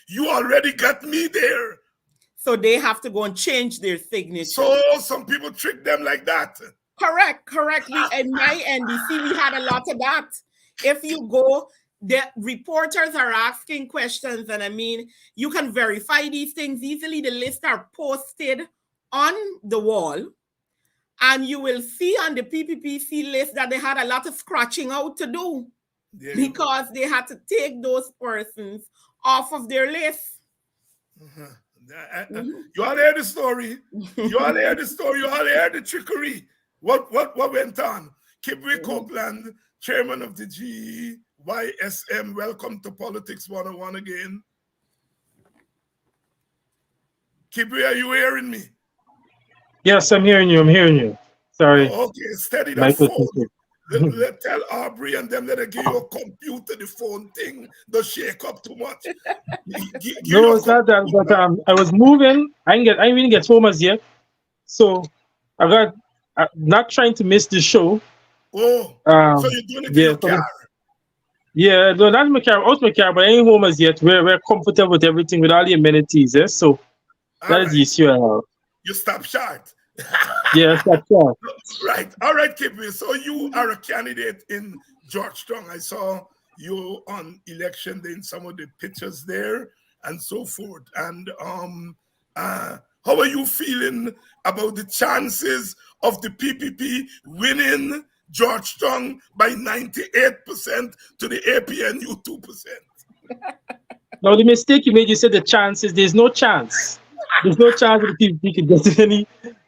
C: You already got me there.
D: So they have to go and change their signature.
C: So some people trick them like that.
D: Correct. In my NDC, we had a lot of that. If you go, the reporters are asking questions, and I mean, you can verify these things easily. The lists are posted on the wall, and you will see on the PPPC list that they had a lot of scratching out to do because they had to take those persons off of their list.
C: You all hear the story. You all hear the story. You all hear the trickery. What went on? Kibwe Copeland, chairman of the GYSM. Welcome to Politics 101 again. Kibwe, are you hearing me?
H: Yes, I'm hearing you. Sorry.
C: Oh, okay, steady that phone. Let tell Aubrey and them let her give you a computer, the phone thing. Don't shake up too much.
H: No, it's not that. But I was moving. I didn't even get home as yet. So I got not trying to miss the show.
C: Oh, so you're doing it in your car?
H: Yeah, no, not in my car. Out my car, but I ain't home as yet. We're comfortable with everything, with all the amenities. Yeah? So that is the issue I have.
C: You stop short.
H: Yeah, stop short.
C: Right. All right, Kibwe. So you are a candidate in Georgetown. I saw you on election day in some of the pictures there and so forth. And how are you feeling about the chances of the PPP winning Georgetown by 98% to the APNU 2%?
H: Now, the mistake you made, you said the chances. There's no chance. There's no chance that the PPP could get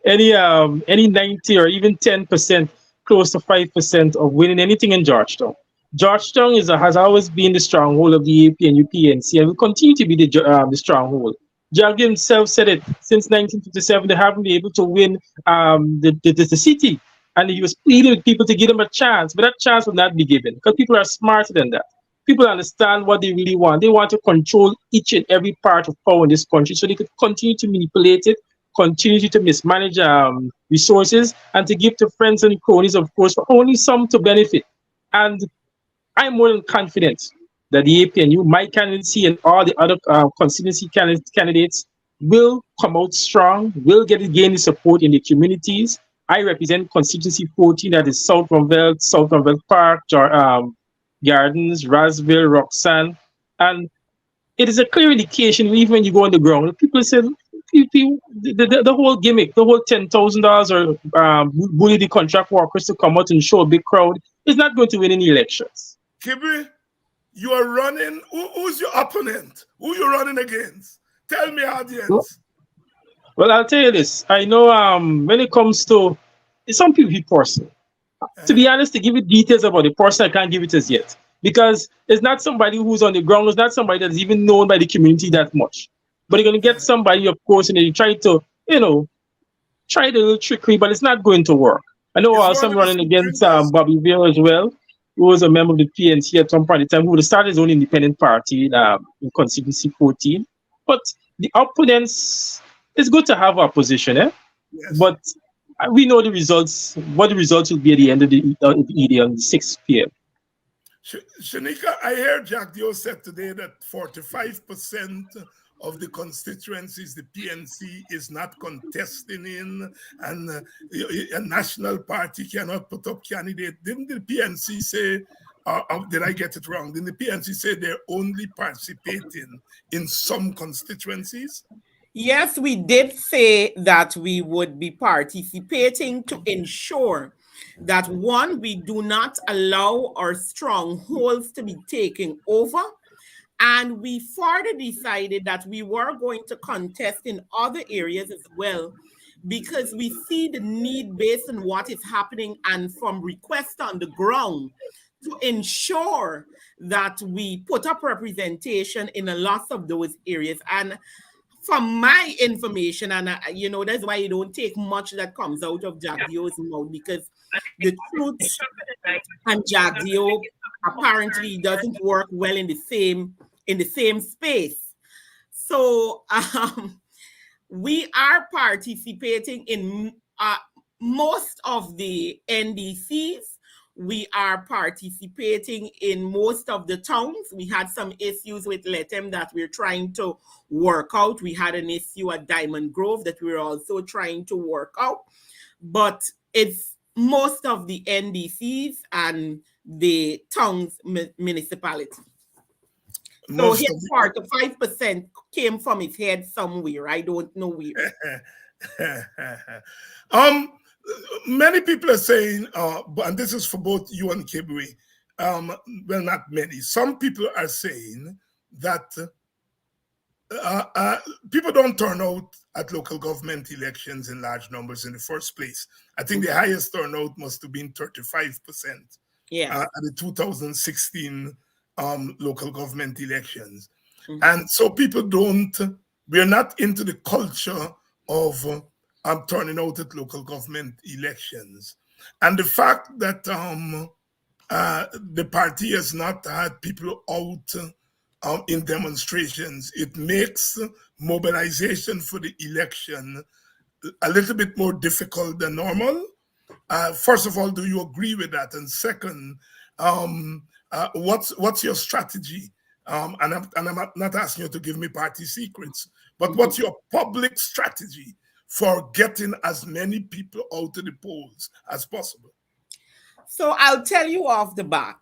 H: any 90 or even 10%, close to 5% of winning anything in Georgetown. Georgetown has always been the stronghold of the APNU PNC and will continue to be the stronghold. Jaggi himself said it since 1957. They haven't been able to win the city, and he was pleading with people to give them a chance, but that chance will not be given because people are smarter than that. People understand what they really want. They want to control each and every part of power in this country so they could continue to manipulate it, continue to mismanage resources, and to give to friends and cronies, of course, for only some to benefit. And I'm more than confident that the APNU, my candidacy, and all the other constituency candidates will come out strong, will gain the support in the communities. I represent constituency 14, that is South Rumvelt Park, Gardens, Rasville, Roxanne, and it is a clear indication. Even when you go on the ground, people say the whole gimmick, the whole $10,000 or bully the contract workers to come out and show a big crowd is not going to win any elections.
C: Kibwe, you are running. Who's your opponent? Who you running against? Tell me, audience.
H: Well, I'll tell you this. I know when it comes to some people be personal. To be honest, to give you details about the person, I can't give it as yet because it's not somebody who's on the ground. It's not somebody that's even known by the community that much. But you're going to get somebody, of course, and you try to, try the little trickery, but it's not going to work. I know I'm running against Bobby Vale as well, who was a member of the PNC at some point in time, who would have started his own independent party in constituency 14. But the opponents, it's good to have opposition, Yes. But we know the results, what the results will be at the end of the ED on 6 p.m.
C: Shanika, I heard Jack Dio said today that 45% of the constituencies the PNC is not contesting in, and a national party cannot put up candidate. Didn't the PNC say, did I get it wrong? Didn't the PNC say they're only participating in some constituencies?
D: Yes, we did say that we would be participating to ensure that, one, we do not allow our strongholds to be taken over, And we further decided that we were going to contest in other areas as well, because we see the need based on what is happening and from requests on the ground to ensure that we put up representation in a lot of those areas. And from my information, and that's why you don't take much that comes out of Jagdio's mouth, because the truth and Jagdio apparently doesn't work well in the same space. So we are participating in most of the NDCs. We are participating in most of the towns. We had some issues with Lethem that we're trying to work out. We had an issue at Diamond Grove that we're also trying to work out. But it's most of the NDCs and the towns municipality. So his part, the 5% came from his head somewhere. I don't know where.
C: Many people are saying, and this is for both you and Kibwe, well, not many. Some people are saying that people don't turn out at local government elections in large numbers in the first place. I think the highest turnout must have been 35% at the 2016 local government elections. And so people we're not into the culture of turning out at local government elections. And the fact that the party has not had people out in demonstrations, it makes mobilization for the election a little bit more difficult than normal. First of all, do you agree with that? And second, what's your strategy? And I'm not asking you to give me party secrets, but what's your public strategy for getting as many people out to the polls as possible?
D: So I'll tell you off the bat.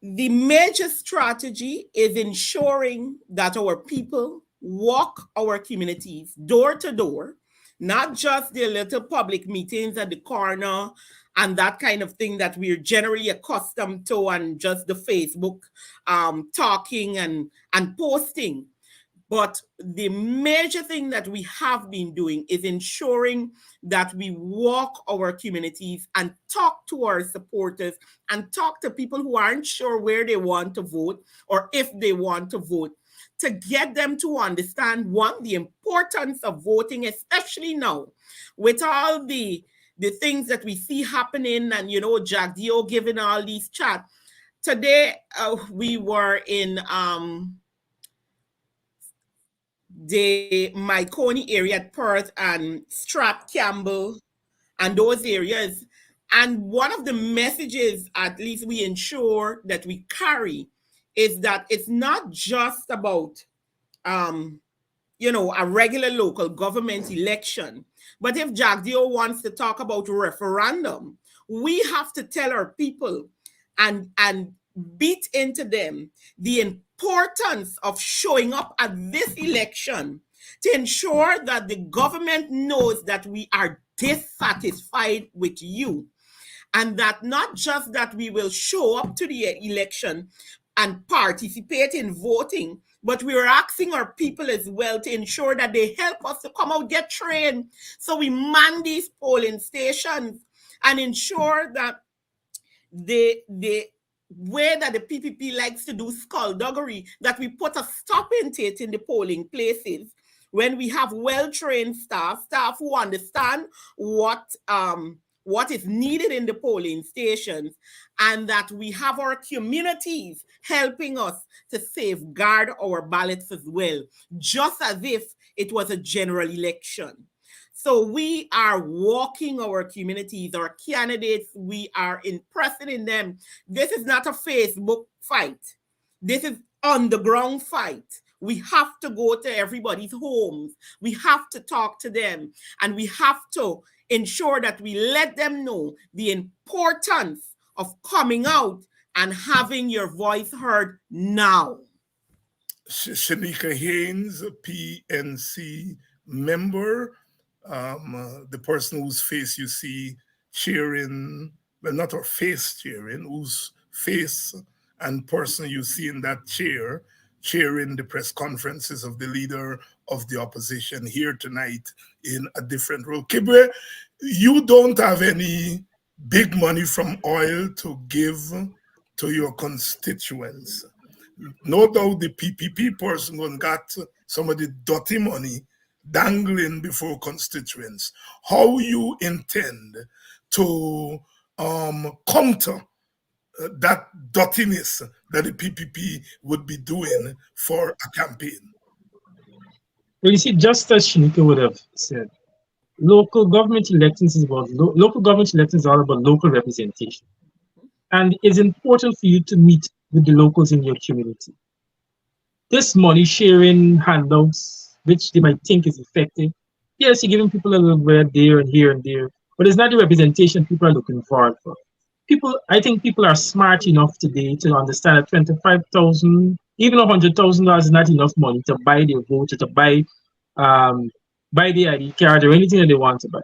D: The major strategy is ensuring that our people walk our communities door to door, not just the little public meetings at the corner and that kind of thing that we're generally accustomed to, and just the Facebook talking and posting. But the major thing that we have been doing is ensuring that we walk our communities and talk to our supporters and talk to people who aren't sure where they want to vote or if they want to vote, to get them to understand, one, the importance of voting, especially now with all the things that we see happening, and Jagdio giving all these chats. Today we were in the Myconi area at Perth and Strat Campbell and those areas. And one of the messages, at least we ensure that we carry, is that it's not just about, a regular local government election. But if Jagdio wants to talk about referendum, we have to tell our people and beat into them the importance of showing up at this election to ensure that the government knows that we are dissatisfied with you, and that not just that we will show up to the election and participate in voting, but we're asking our people as well to ensure that they help us to come out, get trained, so we man these polling stations and ensure that the way that the PPP likes to do skullduggery, that we put a stop into it in the polling places when we have well-trained staff who understand what is needed in the polling stations, and that we have our communities helping us to safeguard our ballots as well, just as if it was a general election. So we are walking our communities, our candidates, we are impressing in them. This is not a Facebook fight. This is on the ground fight. We have to go to everybody's homes. We have to talk to them, and we have to ensure that we let them know the importance of coming out and having your voice heard now.
C: Shanika Haynes, a PNC member, the person whose face you see cheering, well, not her face cheering, whose face and person you see in that chair chairing the press conferences of the leader of the opposition here tonight in a different role. Kibwe, you don't have any big money from oil to give to your constituents. No doubt the PPP person got some of the dirty money dangling before constituents. How you intend to counter that dirtiness that the PPP would be doing for a campaign?
H: Well, you see, just as Shanika would have said, local government elections is about local government elections are all about local representation, and it's important for you to meet with the locals in your community. This money sharing handouts, which they might think is effective, yes, you're giving people a little bit there and here and there, but it's not the representation people are looking for. People, I think people are smart enough today to understand that $25,000, even $100,000 is not enough money to buy their vote or to buy the ID card or anything that they want to buy.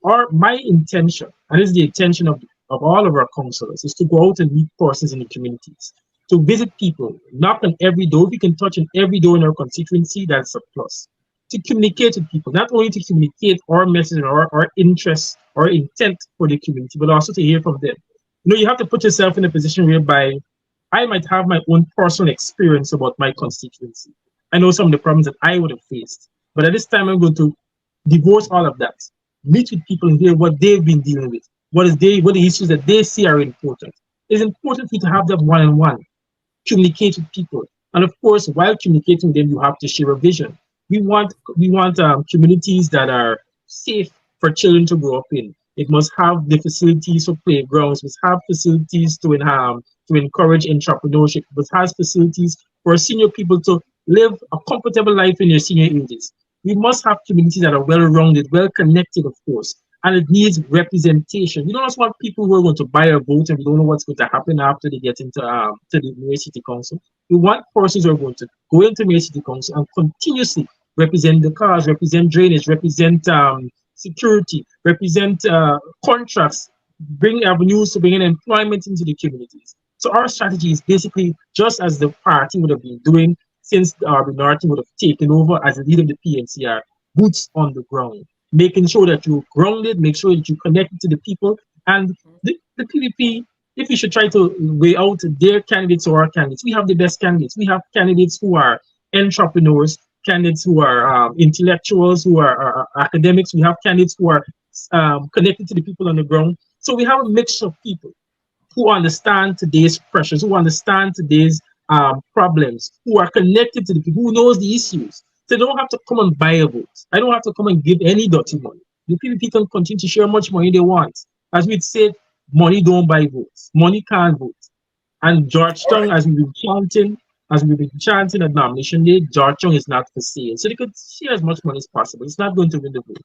H: Or my intention, and this is the intention of all of our councillors, is to go out and meet persons in the communities, to visit people, knock on every door. If we can touch on every door in our constituency, that's a plus. To communicate with people, not only to communicate our message or our interest or intent for the community, but also to hear from them. You know, you have to put yourself in a position whereby I might have my own personal experience about my constituency. I know some of the problems that I would have faced, but at this time I'm going to divorce all of that, meet with people and hear what they've been dealing with, what the issues that they see are important. It's important for you to have that one-on-one, communicate with people, and of course, while communicating with them, you have to share a vision. We want communities that are safe for children to grow up in. It must have the facilities for playgrounds, must have facilities to encourage entrepreneurship, must have facilities for senior people to live a comfortable life in their senior ages. We must have communities that are well-rounded, well-connected, of course, and it needs representation. We don't just want people who are going to buy a vote and we don't know what's going to happen after they get into to the Mayor City Council. We want persons who are going to go into Mayor City Council and continuously represent the cars, represent drainage, represent security, represent contracts, bring avenues to bring in employment into the communities. So our strategy is basically just as the party would have been doing since the minority would have taken over as the leader of the PNCR, boots on the ground, making sure that you're grounded, make sure that you're connected to the people. And the PPP, if you should try to weigh out their candidates or our candidates, we have the best candidates. We have candidates who are entrepreneurs, candidates who are intellectuals, who are academics. We have candidates who are connected to the people on the ground. So we have a mix of people who understand today's pressures, who understand today's problems, who are connected to the people, who knows the issues. So they don't have to come and buy a vote. I don't have to come and give any dirty money. The PPP can continue to share how much money they want. As we'd said, money don't buy votes. Money can't vote. And Georgetown, as we've been chanting at nomination day, Georgetown is not for sale. So they could share as much money as possible. It's not going to win the vote.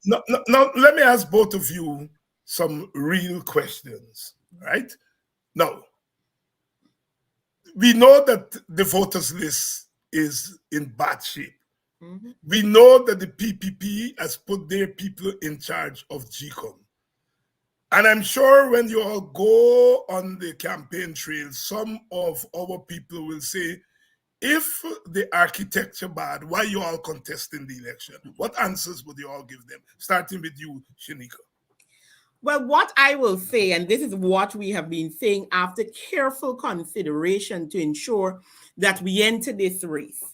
C: Now, let me ask both of you some real questions, right? Now, we know that the voters list is in bad shape. Mm-hmm. We know that the PPP has put their people in charge of GCOM. And I'm sure when you all go on the campaign trail, some of our people will say, if the architecture bad, why you all contesting the election? What answers would you all give them? Starting with you, Shanika.
D: Well, what I will say, and this is what we have been saying after careful consideration to ensure that we enter this race.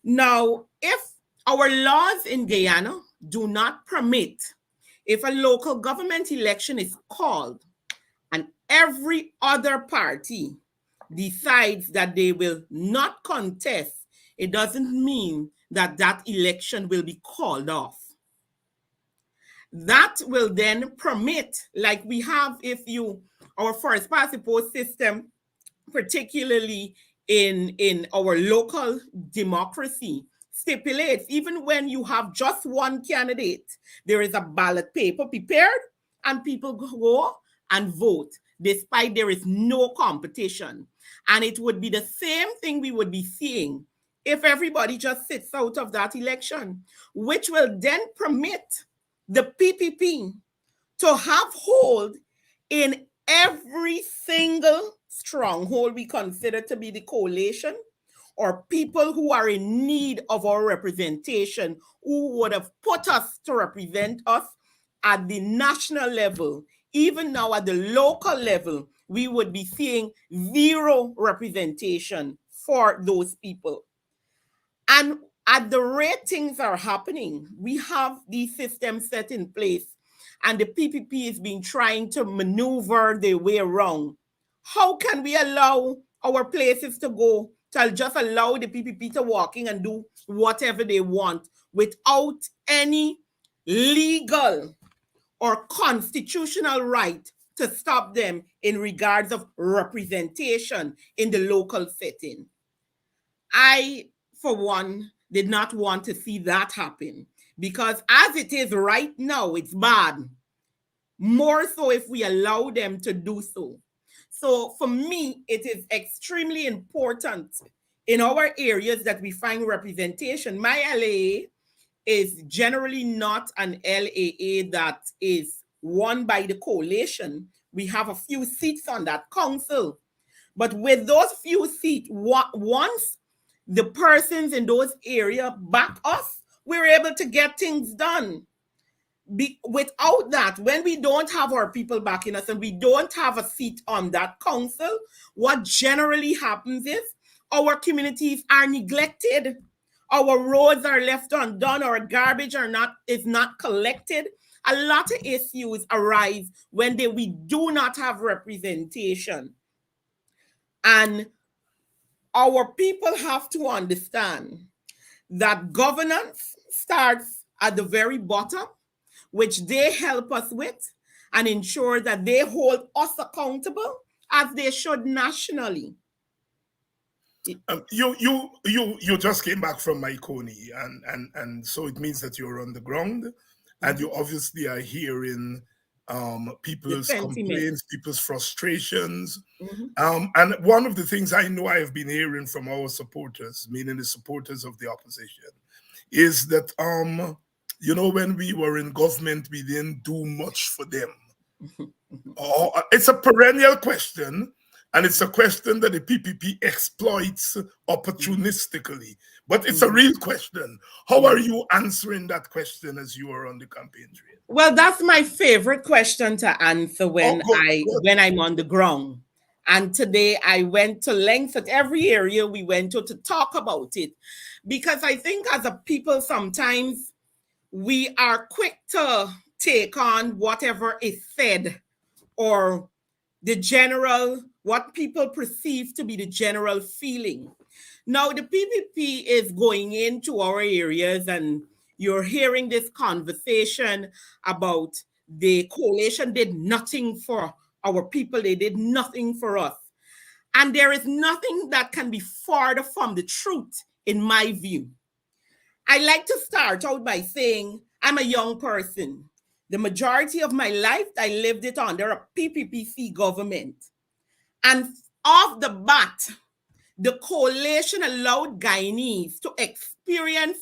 D: Now, if our laws in Guyana do not permit, if a local government election is called and every other party decides that they will not contest, it doesn't mean that that election will be called off. That will then permit, like we have our first past the post system, particularly in our local democracy, stipulates even when you have just one candidate, there is a ballot paper prepared and people go and vote despite there is no competition. And it would be the same thing we would be seeing if everybody just sits out of that election, which will then permit the PPP to have hold in every single stronghold we consider to be the coalition or people who are in need of our representation, who would have put us to represent us at the national level, even now at the local level, we would be seeing zero representation for those people. And at the rate things are happening, we have these systems set in place, and the PPP is being trying to maneuver their way around. How can we allow our places to go to just allow the PPP to walk in and do whatever they want without any legal or constitutional right to stop them in regards of representation in the local setting? I, for one, did not want to see that happen, because as it is right now, it's bad. More so if we allow them to do so. So for me, it is extremely important in our areas that we find representation. My LAA is generally not an LAA that is won by the coalition. We have a few seats on that council. But with those few seats, once the persons in those areas back us, we're able to get things done. Without that, when we don't have our people backing us and we don't have a seat on that council, what generally happens is our communities are neglected. Our roads are left undone, our garbage is not collected. A lot of issues arise when we do not have representation. And our people have to understand that governance starts at the very bottom, which they help us with, and ensure that they hold us accountable as they should nationally.
C: You just came back from Maikoni, and so it means that you're on the ground, and you obviously are hearing people's complaints, people's frustrations. And one of the things I know I have been hearing from our supporters, meaning the supporters of the opposition, is that when we were in government, we didn't do much for them. It's a perennial question, and it's a question that the PPP exploits opportunistically. But it's a real question. How are you answering that question as you are on the campaign trail?
D: Well, that's my favorite question to answer when I'm on the ground. And today I went to length at every area we went to talk about it. Because I think as a people, sometimes we are quick to take on whatever is said, or what people perceive to be the general feeling. Now, the PPP is going into our areas, and you're hearing this conversation about the coalition did nothing for our people. They did nothing for us. And there is nothing that can be farther from the truth, in my view. I like to start out by saying I'm a young person. The majority of my life, I lived it under a PPPC government. And off the bat, the coalition allowed Guyanese to experience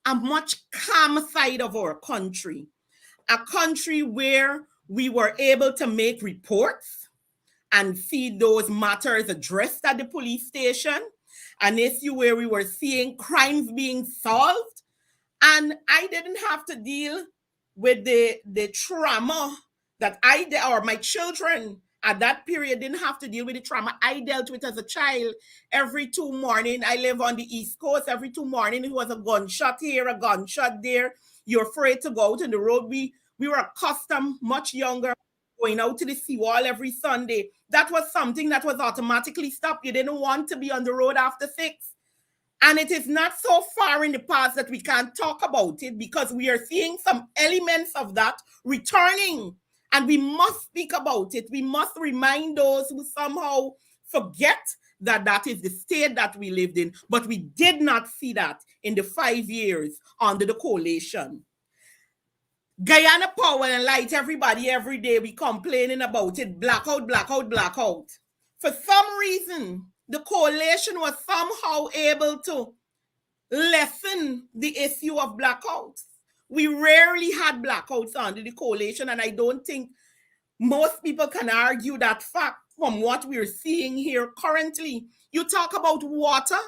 D: a much calmer side of our country, a country where we were able to make reports and see those matters addressed at the police station, an issue where we were seeing crimes being solved. And I didn't have to deal with the trauma that my children at that period didn't have to deal with the trauma I dealt with as a child. Every 2 mornings, I live on the East Coast, every 2 mornings, it was a gunshot here, a gunshot there. You're afraid to go out on the road. We were accustomed, much younger, going out to the seawall every Sunday. That was something that was automatically stopped. You didn't want to be on the road after 6. And it is not so far in the past that we can't talk about it, because we are seeing some elements of that returning. And we must speak about it. We must remind those who somehow forget that that is the state that we lived in. But we did not see that in the 5 years under the coalition. Guyana Power and Light, everybody, every day we complaining about it. Blackout, blackout, blackout. For some reason, the coalition was somehow able to lessen the issue of blackouts. We rarely had blackouts under the coalition, and I don't think most people can argue that fact from what we're seeing here currently. You talk about water.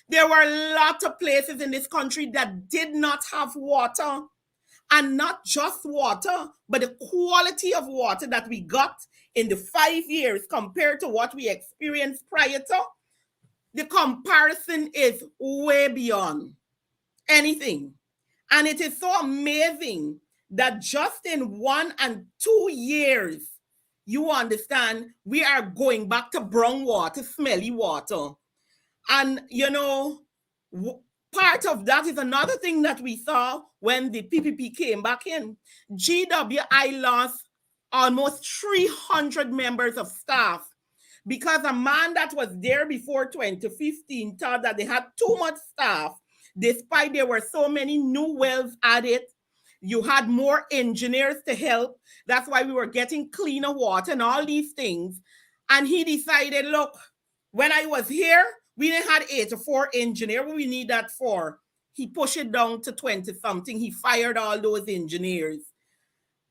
D: There were a lot of places in this country that did not have water. And not just water, but the quality of water that we got in the 5 years compared to what we experienced prior to, the comparison is way beyond anything. And it is so amazing that just in 1 and 2 years, you understand, we are going back to brown water, smelly water. And, you know, part of that is another thing that we saw when the PPP came back in. GWI lost almost 300 members of staff because a man that was there before 2015 thought that they had too much staff, despite there were so many new wells added. You had more engineers to help. That's why we were getting cleaner water and all these things. And he decided, look, when I was here, we didn't have 84 engineers. What we need that for? He pushed it down to 20-something. He fired all those engineers.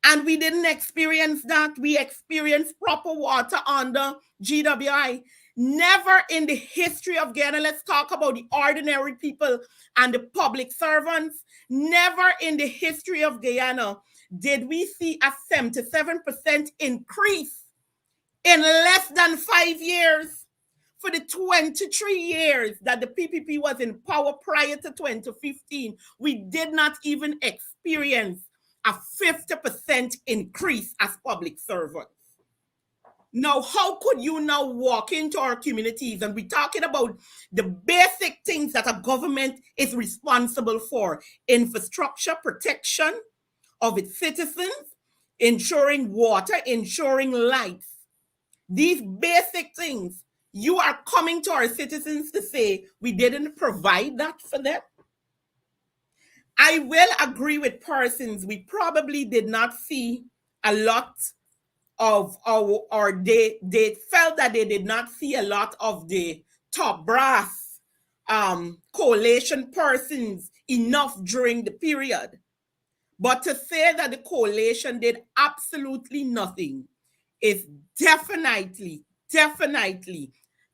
D: And we didn't experience that. We experienced proper water under GWI. Never in the history of Guyana, let's talk about the ordinary people and the public servants. Never in the history of Guyana did we see a 77% increase in less than 5 years. For the 23 years that the PPP was in power prior to 2015, we did not even experience a 50% increase as public servants. Now, how could you now walk into our communities and we're talking about the basic things that a government is responsible for? Infrastructure, protection of its citizens, ensuring water, ensuring life. These basic things. You are coming to our citizens to say we didn't provide that for them. I will agree with Parsons. We probably did not see a lot of or they felt that they did not see a lot of the top brass coalition persons enough during the period. But to say that the coalition did absolutely nothing is definitely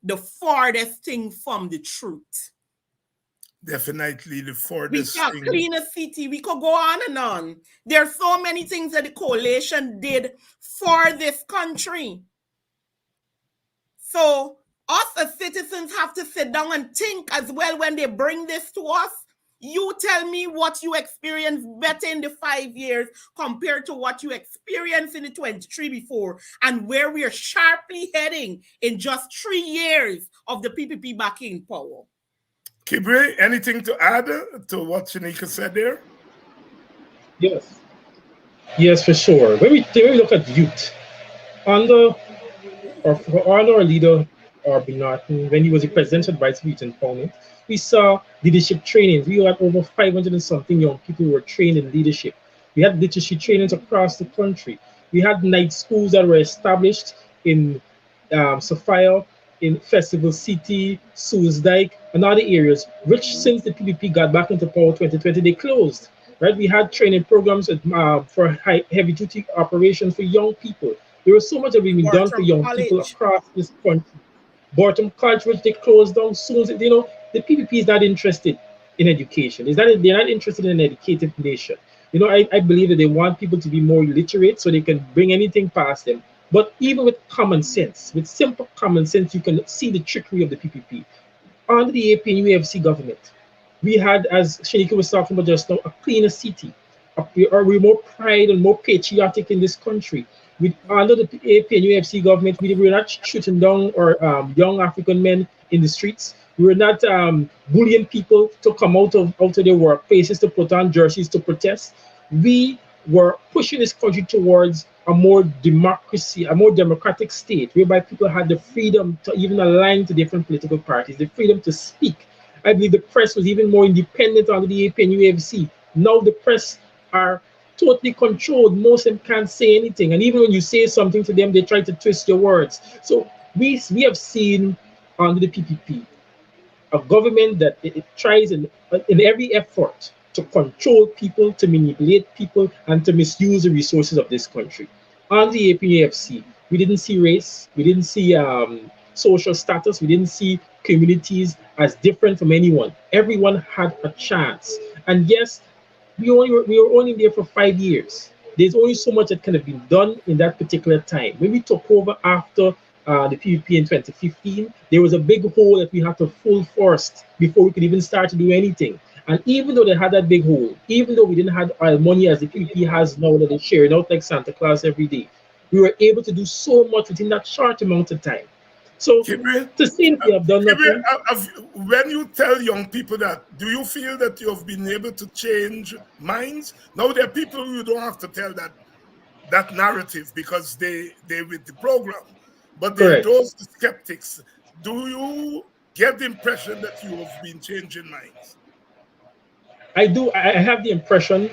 D: the farthest thing from the truth.
C: Definitely the farthest thing. We can
D: clean a city. We could go on and on. There are so many things that the coalition did for this country. So us as citizens have to sit down and think as well when they bring this to us. You tell me what you experienced better in the 5 years compared to what you experienced in the 23 before, and where we are sharply heading in just 3 years of the PPP back in power.
C: Kibre, anything to add to what Shanika said there?
H: Yes, for sure. When we look at youth, under our leader, Aubrey Norton, when he was the presidential vice president empowerment, we saw leadership trainings. We had over 500 and something young people who were trained in leadership. We had leadership trainings across the country. We had night schools that were established in Sophia, in Festival City, Suesdijk, and other areas, which since the PPP got back into power 2020, they closed. Right? We had training programs for heavy-duty operations for young people. There was so much that we've been done for young people across this country. Bartram College, which they closed down soon. You know, the PPP is not interested in education. They're not interested in an educated nation. You know, I believe that they want people to be more literate so they can bring anything past them. But even with common sense, with simple common sense, you can see the trickery of the PPP. Under the APNUFC government, we had, as Shanika was talking about just now, a cleaner city. We're more pride and more patriotic in this country. Under the APNUFC government, we were not shooting down young African men in the streets. We were not bullying people to come out of their workplaces to put on jerseys to protest. We were pushing this country towards a more democratic state, whereby people had the freedom to even align to different political parties, the freedom to speak. I believe the press was even more independent under the APNUFC. Now the press are totally controlled. Most of them can't say anything. And even when you say something to them, they try to twist your words. So we have seen under the PPP a government that it tries in every effort to control people, to manipulate people, and to misuse the resources of this country. On the APNUFC, we didn't see race, we didn't see social status, we didn't see communities as different from anyone. Everyone had a chance. And yes, we were only there for 5 years. There's only so much that can have been done in that particular time. When we took over after the PPP in 2015, there was a big hole that we had to full first before we could even start to do anything. And even though they had that big hole, even though we didn't have oil money as the PPP has now that they share it out like Santa Claus every day, we were able to do so much within that short amount of time. So to see we have done nothing.
C: When you tell young people that, do you feel that you have been able to change minds? Now there are people who don't have to tell that narrative because they with the program, but there are those skeptics. Do you get the impression that you have been changing minds?
H: I do. I have the impression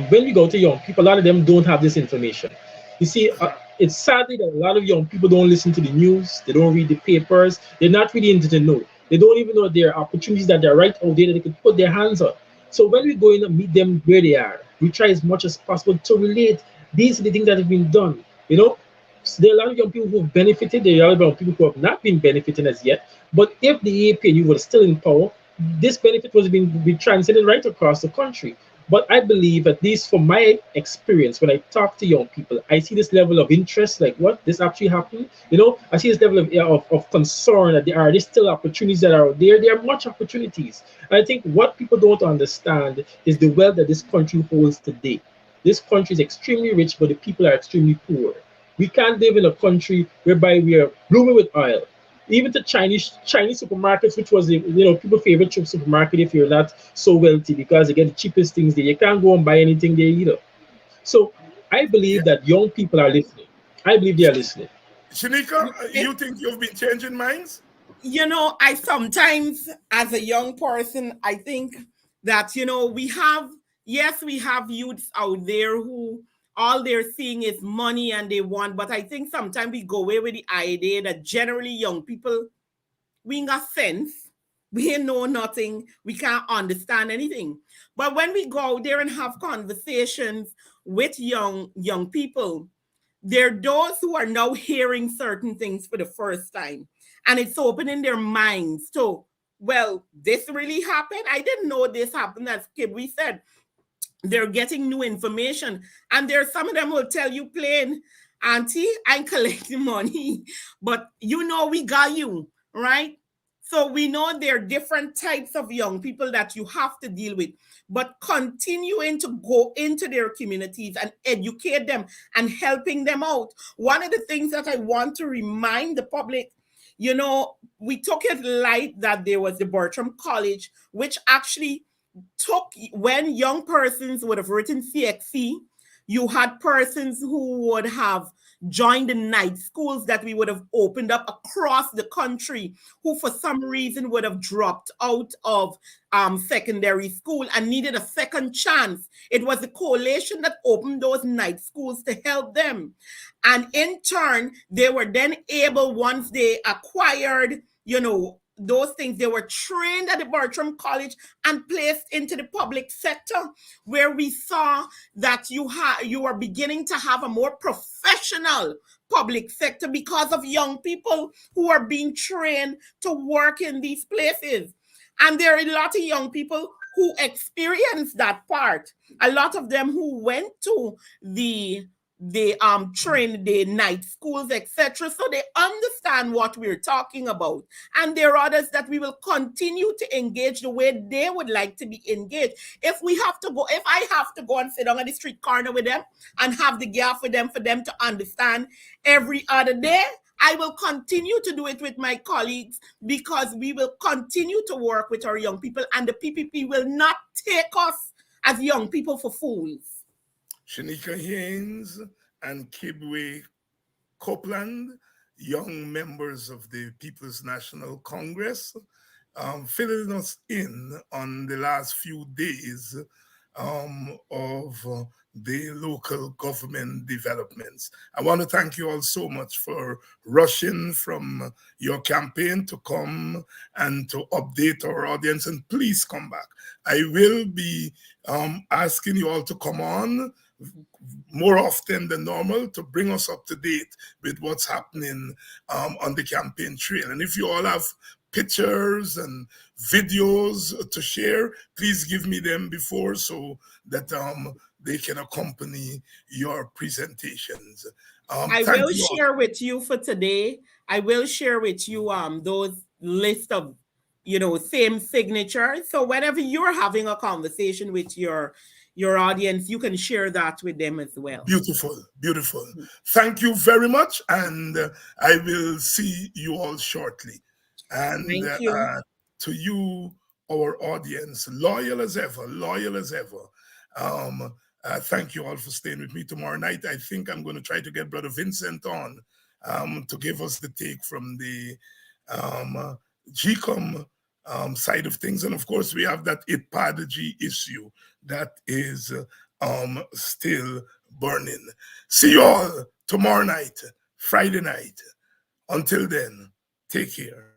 H: when we go to young people, a lot of them don't have this information. You see, it's sadly that a lot of young people don't listen to the news. They don't read the papers. They're not really into the know. They don't even know there are opportunities that they're right out there that they can put their hands on. So when we go in and meet them where they are, we try as much as possible to relate. These are the things that have been done. You know, so there are a lot of young people who have benefited. There are a lot of people who have not been benefiting as yet. But if the APNU was still in power, this benefit was being transcended right across the country. But I believe, at least from my experience, when I talk to young people, I see this level of interest, like what, this actually happened? You know, I see this level of concern that there's still opportunities that are out there. There are much opportunities. And I think what people don't understand is the wealth that this country holds today. This country is extremely rich, but the people are extremely poor. We can't live in a country whereby we are blooming with oil. Even the Chinese supermarkets, which was people's favorite supermarket if you're not so wealthy because they get the cheapest things there. You can't go and buy anything there either. So I believe that young people are listening. I believe they are listening.
C: Shanika, you think you've been changing minds?
D: You know, I sometimes, as a young person, I think that, we have youths out there who all they're seeing is money and they want, but I think sometimes we go away with the idea that generally young people, we ain't got sense, we ain't know nothing, we can't understand anything. But when we go out there and have conversations with young people, there are those who are now hearing certain things for the first time. And it's opening their minds to, well, this really happened? I didn't know this happened, as Kibwe said. They're getting new information. And there's some of them will tell you plain, Auntie, I'm collecting money, but we got you, right? So we know there are different types of young people that you have to deal with, but continuing to go into their communities and educate them and helping them out. One of the things that I want to remind the public, we took it light that there was the Bertram College, which actually took, when young persons would have written CXC, you had persons who would have joined the night schools that we would have opened up across the country, who for some reason would have dropped out of secondary school and needed a second chance. It was the coalition that opened those night schools to help them. And in turn, they were then able, once they acquired, those things, they were trained at the Bertram College and placed into the public sector, where we saw that you are beginning to have a more professional public sector because of young people who are being trained to work in these places. And there are a lot of young people who experienced that part. A lot of them who went to the trained the night schools, etc. So they understand what we're talking about. And there are others that we will continue to engage the way they would like to be engaged. If I have to go and sit down at the street corner with them and have the gap for them to understand every other day, I will continue to do it with my colleagues, because we will continue to work with our young people, and the PPP will not take us as young people for fools.
C: Shanika Haynes and Kibwe Copeland, young members of the People's National Congress, filling us in on the last few days of the local government developments. I want to thank you all so much for rushing from your campaign to come and to update our audience, and please come back. I will be asking you all to come on more often than normal to bring us up to date with what's happening on the campaign trail. And if you all have pictures and videos to share, please give me them before so that they can accompany your presentations.
D: I will share with you for today. I will share with you those list of, you know, same signature. So whenever you're having a conversation with your audience, you can share that with them as well.
C: Beautiful, beautiful. Thank you very much, and I will see you all shortly. And
D: thank you.
C: To you, our audience, loyal as ever, loyal as ever. Thank you all for staying with me tomorrow night. I think I'm going to try to get Brother Vincent on to give us the take from the GCOM side of things. And of course, we have that IPADG issue that is still burning. See you all tomorrow night, Friday night. Until then, take care.